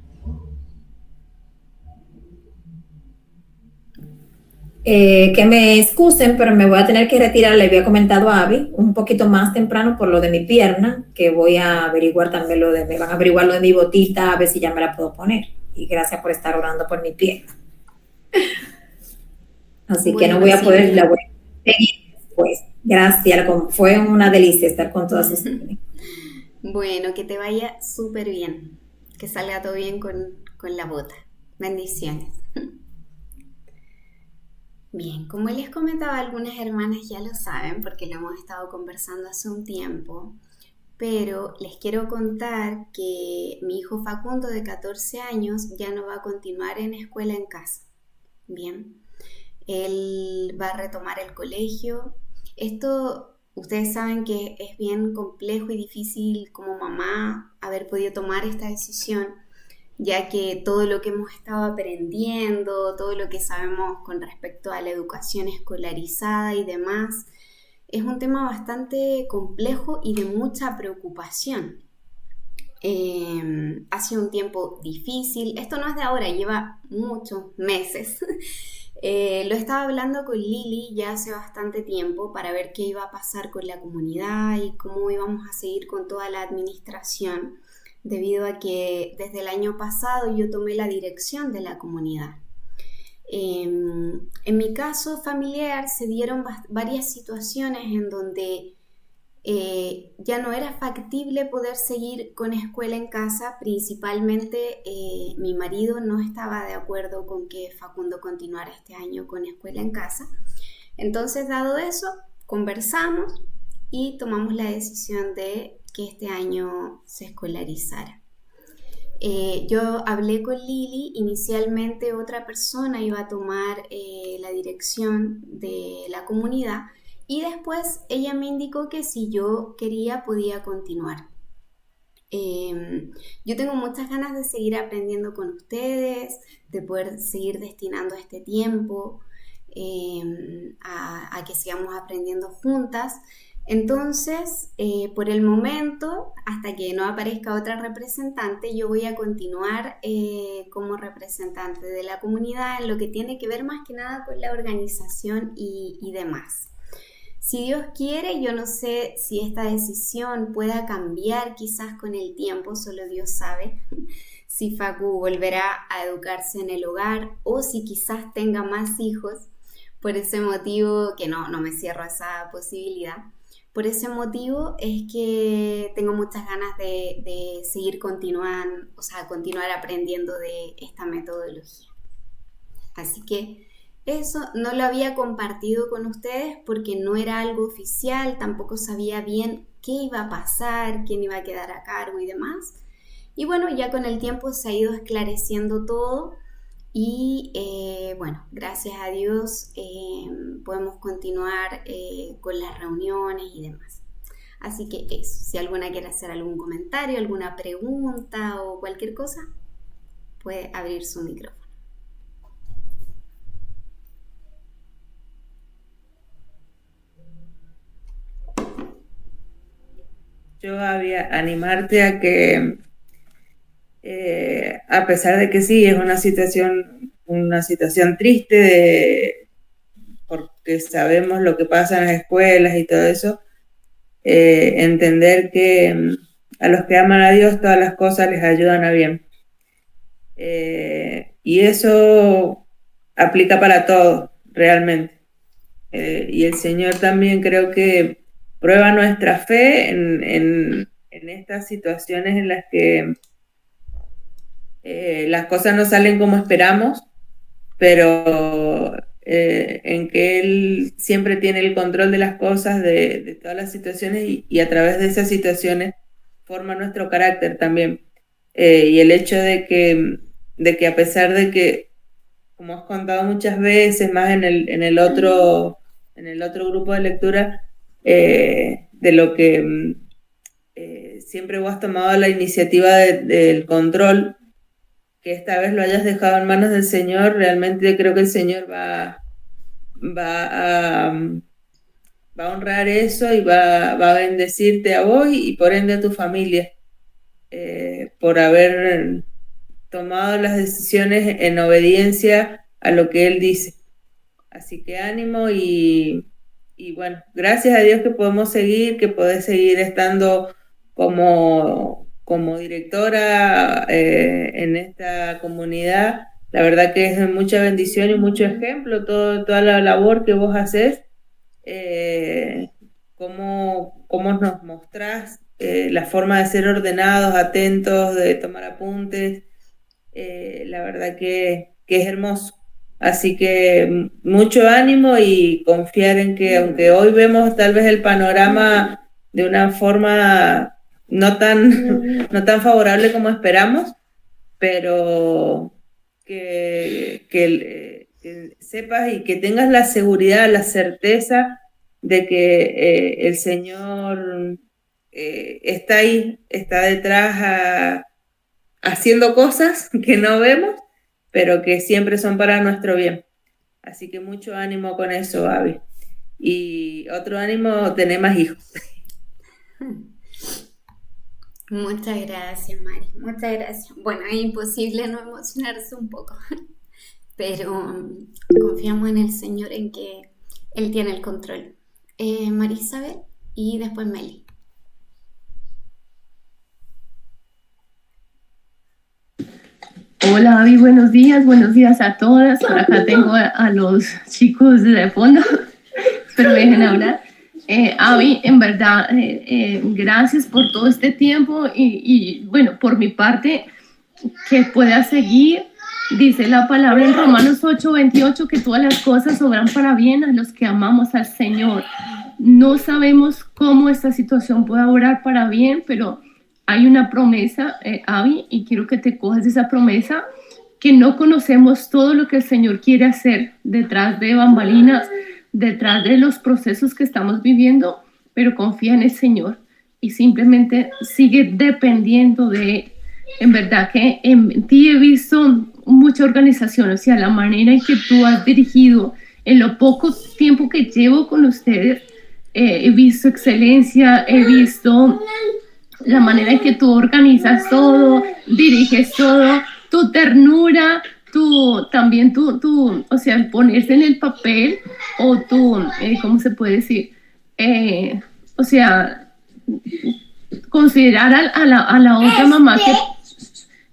Que me excusen, pero me voy a tener que retirar. Le había comentado a Abby un poquito más temprano por lo de mi pierna, que voy a averiguar también me van a averiguar lo de mi botita, a ver si ya me la puedo poner. Y gracias por estar orando por mi pierna. Así bueno, que no voy a poder, la voy a seguir después. Gracias, fue una delicia estar con todas ustedes. Bueno, que te vaya súper bien, que salga todo bien con la bota. Bendiciones. Bien, como les comentaba, algunas hermanas ya lo saben porque lo hemos estado conversando hace un tiempo, pero les quiero contar que mi hijo Facundo de 14 años ya no va a continuar en escuela en casa. Bien, él va a retomar el colegio. Esto... Ustedes saben que es bien complejo y difícil como mamá haber podido tomar esta decisión, ya que todo lo que hemos estado aprendiendo, todo lo que sabemos con respecto a la educación escolarizada y demás, es un tema bastante complejo y de mucha preocupación. Ha sido un tiempo difícil, esto no es de ahora, lleva muchos meses. Lo estaba hablando con Lili ya hace bastante tiempo para ver qué iba a pasar con la comunidad y cómo íbamos a seguir con toda la administración, debido a que desde el año pasado yo tomé la dirección de la comunidad. En mi caso familiar se dieron varias situaciones en donde ya no era factible poder seguir con escuela en casa. Principalmente mi marido no estaba de acuerdo con que Facundo continuara este año con escuela en casa. Entonces, dado eso, conversamos y tomamos la decisión de que este año se escolarizara. Yo hablé con Lili. Inicialmente otra persona iba a tomar la dirección de la comunidad, y después ella me indicó que si yo quería podía continuar. Yo tengo muchas ganas de seguir aprendiendo con ustedes, de poder seguir destinando este tiempo a que sigamos aprendiendo juntas. Entonces, por el momento, hasta que no aparezca otra representante, yo voy a continuar como representante de la comunidad en lo que tiene que ver más que nada con la organización y demás. Si Dios quiere, yo no sé si esta decisión pueda cambiar quizás con el tiempo, solo Dios sabe si Facu volverá a educarse en el hogar o si quizás tenga más hijos. Por ese motivo, que no me cierro a esa posibilidad, por ese motivo es que tengo muchas ganas de seguir continuar aprendiendo de esta metodología. Así que eso no lo había compartido con ustedes porque no era algo oficial, tampoco sabía bien qué iba a pasar, quién iba a quedar a cargo y demás. Y bueno, ya con el tiempo se ha ido esclareciendo todo y gracias a Dios podemos continuar con las reuniones y demás. Así que eso, si alguna quiere hacer algún comentario, alguna pregunta o cualquier cosa, puede abrir su micrófono. Yo había animarte a que, a pesar de que sí, es una situación triste, porque sabemos lo que pasa en las escuelas y todo eso, entender que a los que aman a Dios todas las cosas les ayudan a bien. Y eso aplica para todo, realmente. Y el Señor también creo que prueba nuestra fe en estas situaciones en las que las cosas no salen como esperamos, pero en que Él siempre tiene el control de las cosas, de todas las situaciones, y a través de esas situaciones forma nuestro carácter también. Y el hecho de que a pesar de que, como has contado muchas veces, más en el otro grupo de lectura, de lo que siempre vos has tomado la iniciativa del control, que esta vez lo hayas dejado en manos del Señor. Realmente creo que el Señor va a honrar eso y va a bendecirte a vos y por ende a tu familia, por haber tomado las decisiones en obediencia a lo que Él dice. Así que ánimo y bueno, gracias a Dios que podemos seguir, que podés seguir estando como directora en esta comunidad. La verdad que es de mucha bendición y mucho ejemplo toda la labor que vos hacés, cómo nos mostrás la forma de ser ordenados, atentos, de tomar apuntes. La verdad que es hermoso. Así que mucho ánimo y confiar en que, aunque hoy vemos tal vez el panorama de una forma no tan favorable como esperamos, pero que sepas y que tengas la seguridad, la certeza de que el Señor está ahí, está detrás haciendo cosas que no vemos, pero que siempre son para nuestro bien. Así que mucho ánimo con eso, Abby. Y otro ánimo, tener más hijos. Muchas gracias, Mari. Muchas gracias. Bueno, es imposible no emocionarse un poco. pero confiamos en el Señor, en que Él tiene el control. María Isabel y después Meli. Hola Avi, buenos días a todas. Por acá tengo a los chicos de fondo, espero me dejen hablar. Avi, en verdad, gracias por todo este tiempo y bueno, por mi parte, que pueda seguir. Dice la palabra en Romanos 8:28 que todas las cosas obran para bien a los que amamos al Señor. No sabemos cómo esta situación pueda obrar para bien, pero hay una promesa, Avi, y quiero que te cojas de esa promesa, que no conocemos todo lo que el Señor quiere hacer detrás de bambalinas, detrás de los procesos que estamos viviendo, pero confía en el Señor y simplemente sigue dependiendo de Él. En verdad que en ti he visto mucha organización, o sea, la manera en que tú has dirigido, en lo poco tiempo que llevo con ustedes, he visto excelencia, he visto la manera en que tú organizas todo, diriges todo, tu ternura, también o sea, el ponerse en el papel, o ¿cómo se puede decir? O sea, considerar a la otra mamá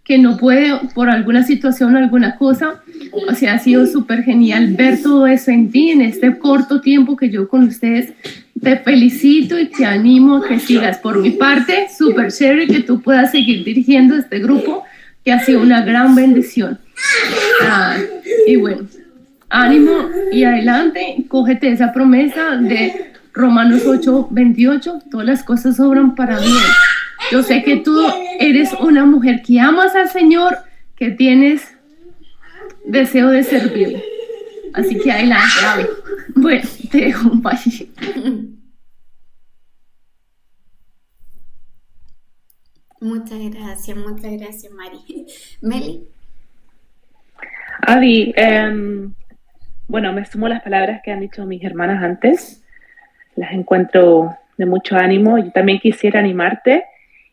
que no puede por alguna situación o alguna cosa. O sea, ha sido súper genial ver todo eso en ti en este corto tiempo que yo con ustedes. Te felicito y te animo a que sigas. Por mi parte, súper chévere que tú puedas seguir dirigiendo este grupo, que ha sido una gran bendición. Y bueno, ánimo y adelante, cógete esa promesa de Romanos 8:28, todas las cosas obran para bien. Yo sé que tú eres una mujer que amas al Señor, que tienes deseo de servirle. Así que adelante, Avi. Bueno, te dejo un país. Muchas gracias, Mari. Meli. Avi, bueno, me sumo a las palabras que han dicho mis hermanas antes. Las encuentro de mucho ánimo. Yo también quisiera animarte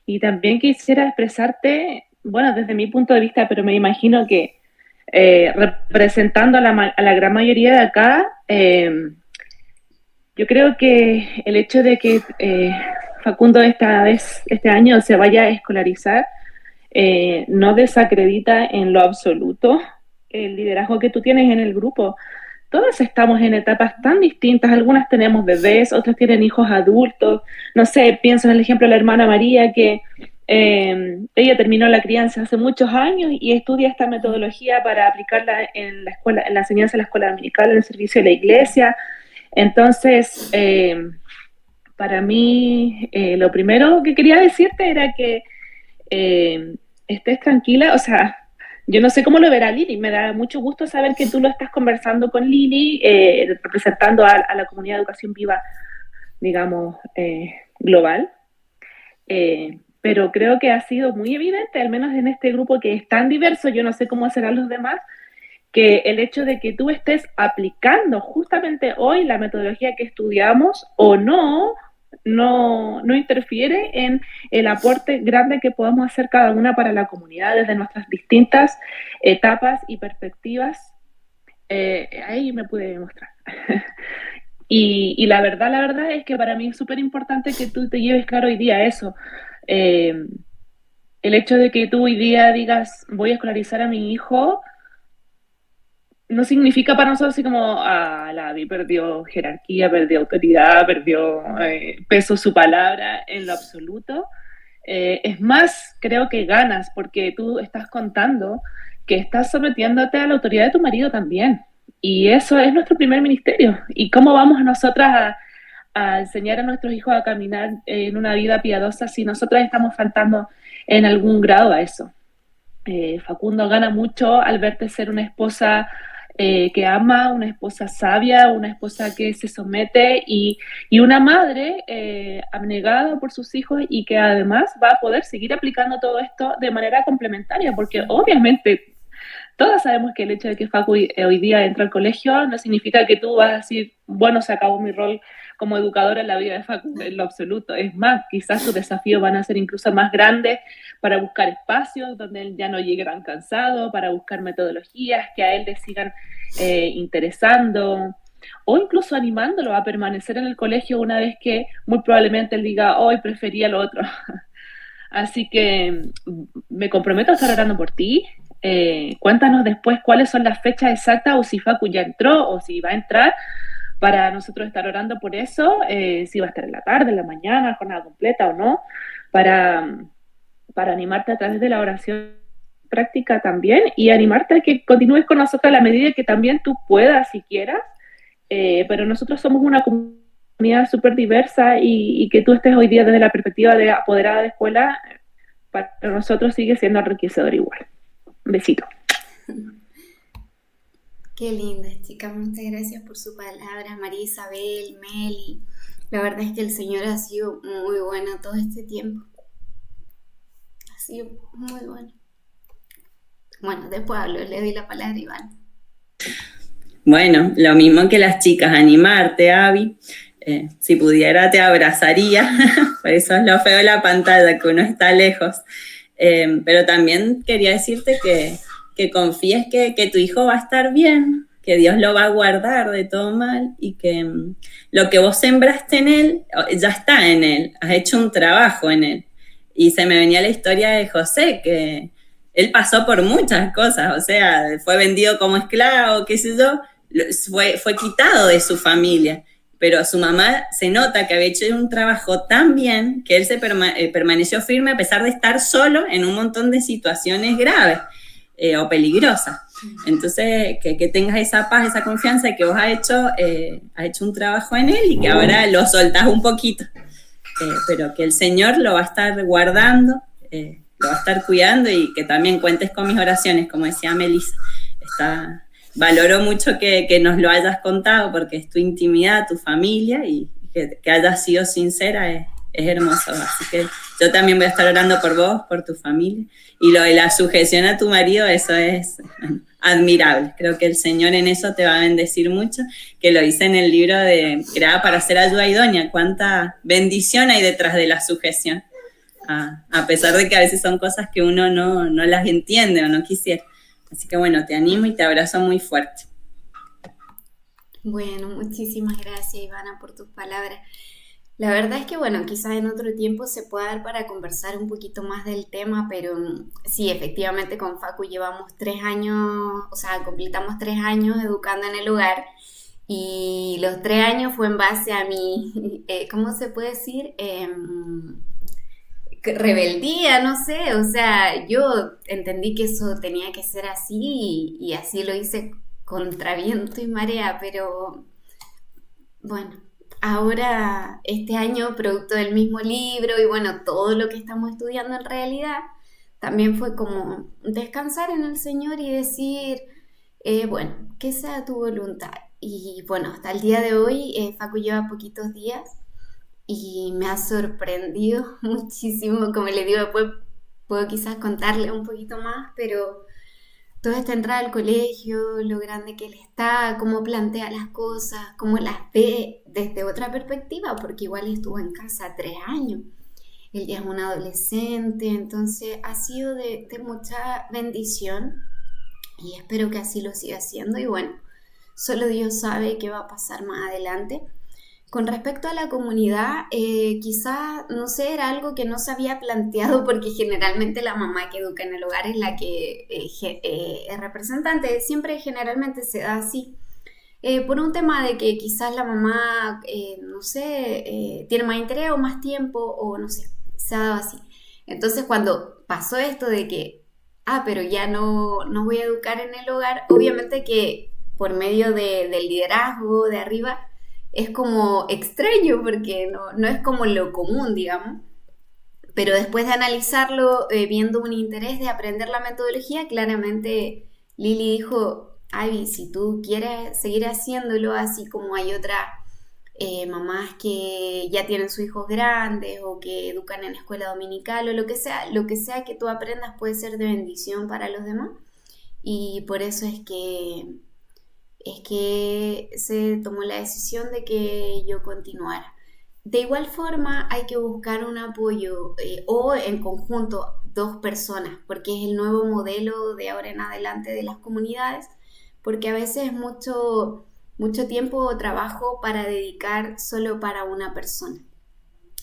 y también quisiera expresarte, bueno, desde mi punto de vista, pero me imagino que representando a la gran mayoría de acá, yo creo que el hecho de que Facundo este año se vaya a escolarizar no desacredita en lo absoluto el liderazgo que tú tienes en el grupo. Todas estamos en etapas tan distintas, algunas tenemos bebés, otras tienen hijos adultos. No sé, pienso en el ejemplo de la hermana María, que ella terminó la crianza hace muchos años y estudia esta metodología para aplicarla en la escuela, en la enseñanza de la escuela dominical, en el servicio de la iglesia. Entonces, para mí, lo primero que quería decirte era que estés tranquila. O sea, yo no sé cómo lo verá Lili, me da mucho gusto saber que tú lo estás conversando con Lili, representando a la comunidad de educación viva, digamos, global. Pero creo que ha sido muy evidente, al menos en este grupo que es tan diverso, yo no sé cómo serán los demás, que el hecho de que tú estés aplicando justamente hoy la metodología que estudiamos o no interfiere en el aporte grande que podemos hacer cada una para la comunidad desde nuestras distintas etapas y perspectivas. Ahí me pude mostrar. Y la verdad es que para mí es súper importante que tú te lleves claro hoy día eso. El hecho de que tú hoy día digas, voy a escolarizar a mi hijo, no significa para nosotros así como, la Avi perdió jerarquía, perdió autoridad, perdió peso su palabra, en lo absoluto. Es más, creo que ganas, porque tú estás contando que estás sometiéndote a la autoridad de tu marido también. Y eso es nuestro primer ministerio. ¿Y cómo vamos nosotras a enseñar a nuestros hijos a caminar en una vida piadosa si nosotras estamos faltando en algún grado a eso? Facundo gana mucho al verte ser una esposa que ama, una esposa sabia, una esposa que se somete y una madre abnegada por sus hijos y que además va a poder seguir aplicando todo esto de manera complementaria, porque obviamente todas sabemos que el hecho de que Facu hoy día entra al colegio no significa que tú vas a decir, bueno, se acabó mi rol como educadora en la vida de Facu, en lo absoluto. Es más, quizás sus desafíos van a ser incluso más grandes para buscar espacios donde él ya no llegue tan cansado, para buscar metodologías que a él le sigan interesando, o incluso animándolo a permanecer en el colegio una vez que muy probablemente él diga, hoy prefería lo otro. Así que me comprometo a estar orando por ti. Cuéntanos después cuáles son las fechas exactas, o si Facu ya entró o si va a entrar, para nosotros estar orando por eso, si va a estar en la tarde, en la mañana, jornada completa o no, para animarte a través de la oración práctica también, y animarte a que continúes con nosotros a la medida que también tú puedas, si quieras, pero nosotros somos una comunidad súper diversa, y que tú estés hoy día desde la perspectiva de apoderada de escuela, para nosotros sigue siendo enriquecedor igual. Un besito. Qué linda, chicas. Muchas gracias por su palabra, María Isabel, Meli. La verdad es que el Señor ha sido muy bueno todo este tiempo. Ha sido muy bueno. Bueno, después hablo, le doy la palabra a Iván. Bueno, lo mismo que las chicas, animarte, Abby. Si pudiera te abrazaría, por eso es lo feo de la pantalla, que uno está lejos. Pero también quería decirte que confíes que tu hijo va a estar bien, que Dios lo va a guardar de todo mal, y que lo que vos sembraste en él, ya está en él, has hecho un trabajo en él. Y se me venía la historia de José, que él pasó por muchas cosas, o sea, fue vendido como esclavo, qué sé yo, fue quitado de su familia, pero su mamá se nota que había hecho un trabajo tan bien que él se permaneció firme a pesar de estar solo en un montón de situaciones graves o peligrosas. Entonces, que tengas esa paz, esa confianza de que vos has hecho un trabajo en él, y que ahora lo soltás un poquito, pero que el Señor lo va a estar guardando, lo va a estar cuidando, y que también cuentes con mis oraciones, como decía Melissa. Valoro mucho que nos lo hayas contado, porque es tu intimidad, tu familia, y que hayas sido sincera es hermoso. Así que yo también voy a estar orando por vos, por tu familia. Y lo de la sujeción a tu marido, eso es admirable. Creo que el Señor en eso te va a bendecir mucho, que lo dice en el libro de Creada para ser ayuda idónea. Cuánta bendición hay detrás de la sujeción, a pesar de que a veces son cosas que uno no las entiende o no quisiera. Así que bueno, te animo y te abrazo muy fuerte. Bueno, muchísimas gracias, Ivana, por tus palabras. La verdad es que, bueno, quizás en otro tiempo se pueda dar para conversar un poquito más del tema, pero sí, efectivamente con Facu llevamos 3 años, o sea, completamos 3 años educando en el hogar, y los 3 años fue en base a mi, ¿cómo se puede decir? Rebeldía, no sé, o sea, yo entendí que eso tenía que ser así, y así lo hice contra viento y marea, pero bueno, ahora este año, producto del mismo libro y bueno, todo lo que estamos estudiando en realidad, también fue como descansar en el Señor y decir, bueno, que sea tu voluntad. Y bueno, hasta el día de hoy, Facu lleva poquitos días, y me ha sorprendido muchísimo. Como le digo, después puedo quizás contarle un poquito más, pero toda esta entrada al colegio, lo grande que él está, cómo plantea las cosas, cómo las ve desde otra perspectiva, porque igual estuvo en casa 3 años. Él ya es un adolescente, entonces ha sido de mucha bendición, y espero que así lo siga haciendo. Y bueno, solo Dios sabe qué va a pasar más adelante. Con respecto a la comunidad, quizás, no sé, era algo que no se había planteado, porque generalmente la mamá que educa en el hogar es la que es representante, siempre generalmente se da así, por un tema de que quizás la mamá, no sé, tiene más interés o más tiempo, o no sé, se ha dado así. Entonces cuando pasó esto de que, pero ya no voy a educar en el hogar, obviamente que por medio del liderazgo de arriba, es como extraño, porque no es como lo común, digamos. Pero después de analizarlo, viendo un interés de aprender la metodología, claramente Lili dijo, Abby, si tú quieres seguir haciéndolo, así como hay otras mamás que ya tienen sus hijos grandes o que educan en escuela dominical o lo que sea que tú aprendas puede ser de bendición para los demás. Y por eso es que es que se tomó la decisión de que yo continuara. De igual forma, hay que buscar un apoyo o en conjunto 2 personas, porque es el nuevo modelo de ahora en adelante de las comunidades, porque a veces es mucho tiempo o trabajo para dedicar solo para una persona.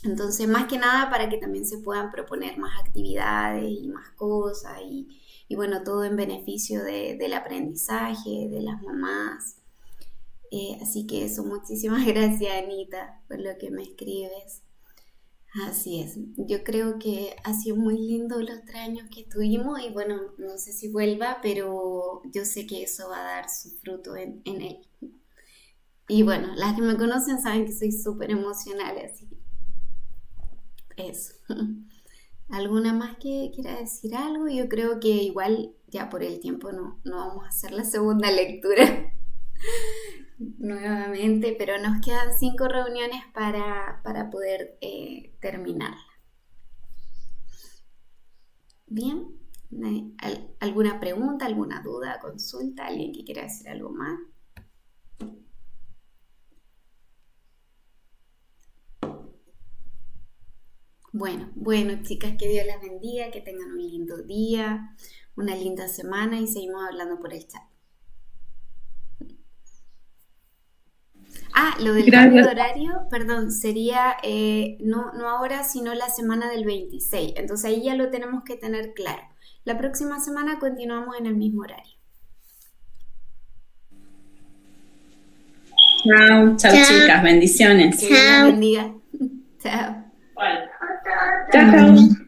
Entonces, más que nada para que también se puedan proponer más actividades y más cosas y bueno, todo en beneficio del aprendizaje, de las mamás. Así que eso, muchísimas gracias, Anita, por lo que me escribes. Así es, yo creo que ha sido muy lindo los 3 años que estuvimos y bueno, no sé si vuelva, pero yo sé que eso va a dar su fruto en él. Y bueno, las que me conocen saben que soy súper emocional, así que eso. ¿Alguna más que quiera decir algo? Yo creo que igual ya por el tiempo no vamos a hacer la segunda lectura nuevamente, pero nos quedan 5 reuniones para poder terminarla. Bien, ¿alguna pregunta, alguna duda, consulta? ¿Alguien que quiera decir algo más? Bueno, chicas, que Dios las bendiga, que tengan un lindo día, una linda semana y seguimos hablando por el chat. Lo del cambio de horario, perdón, sería no ahora, sino la semana del 26. Entonces ahí ya lo tenemos que tener claro. La próxima semana continuamos en el mismo horario. Chao, chicas, bendiciones. Que Dios las bendiga. Chao. Chao.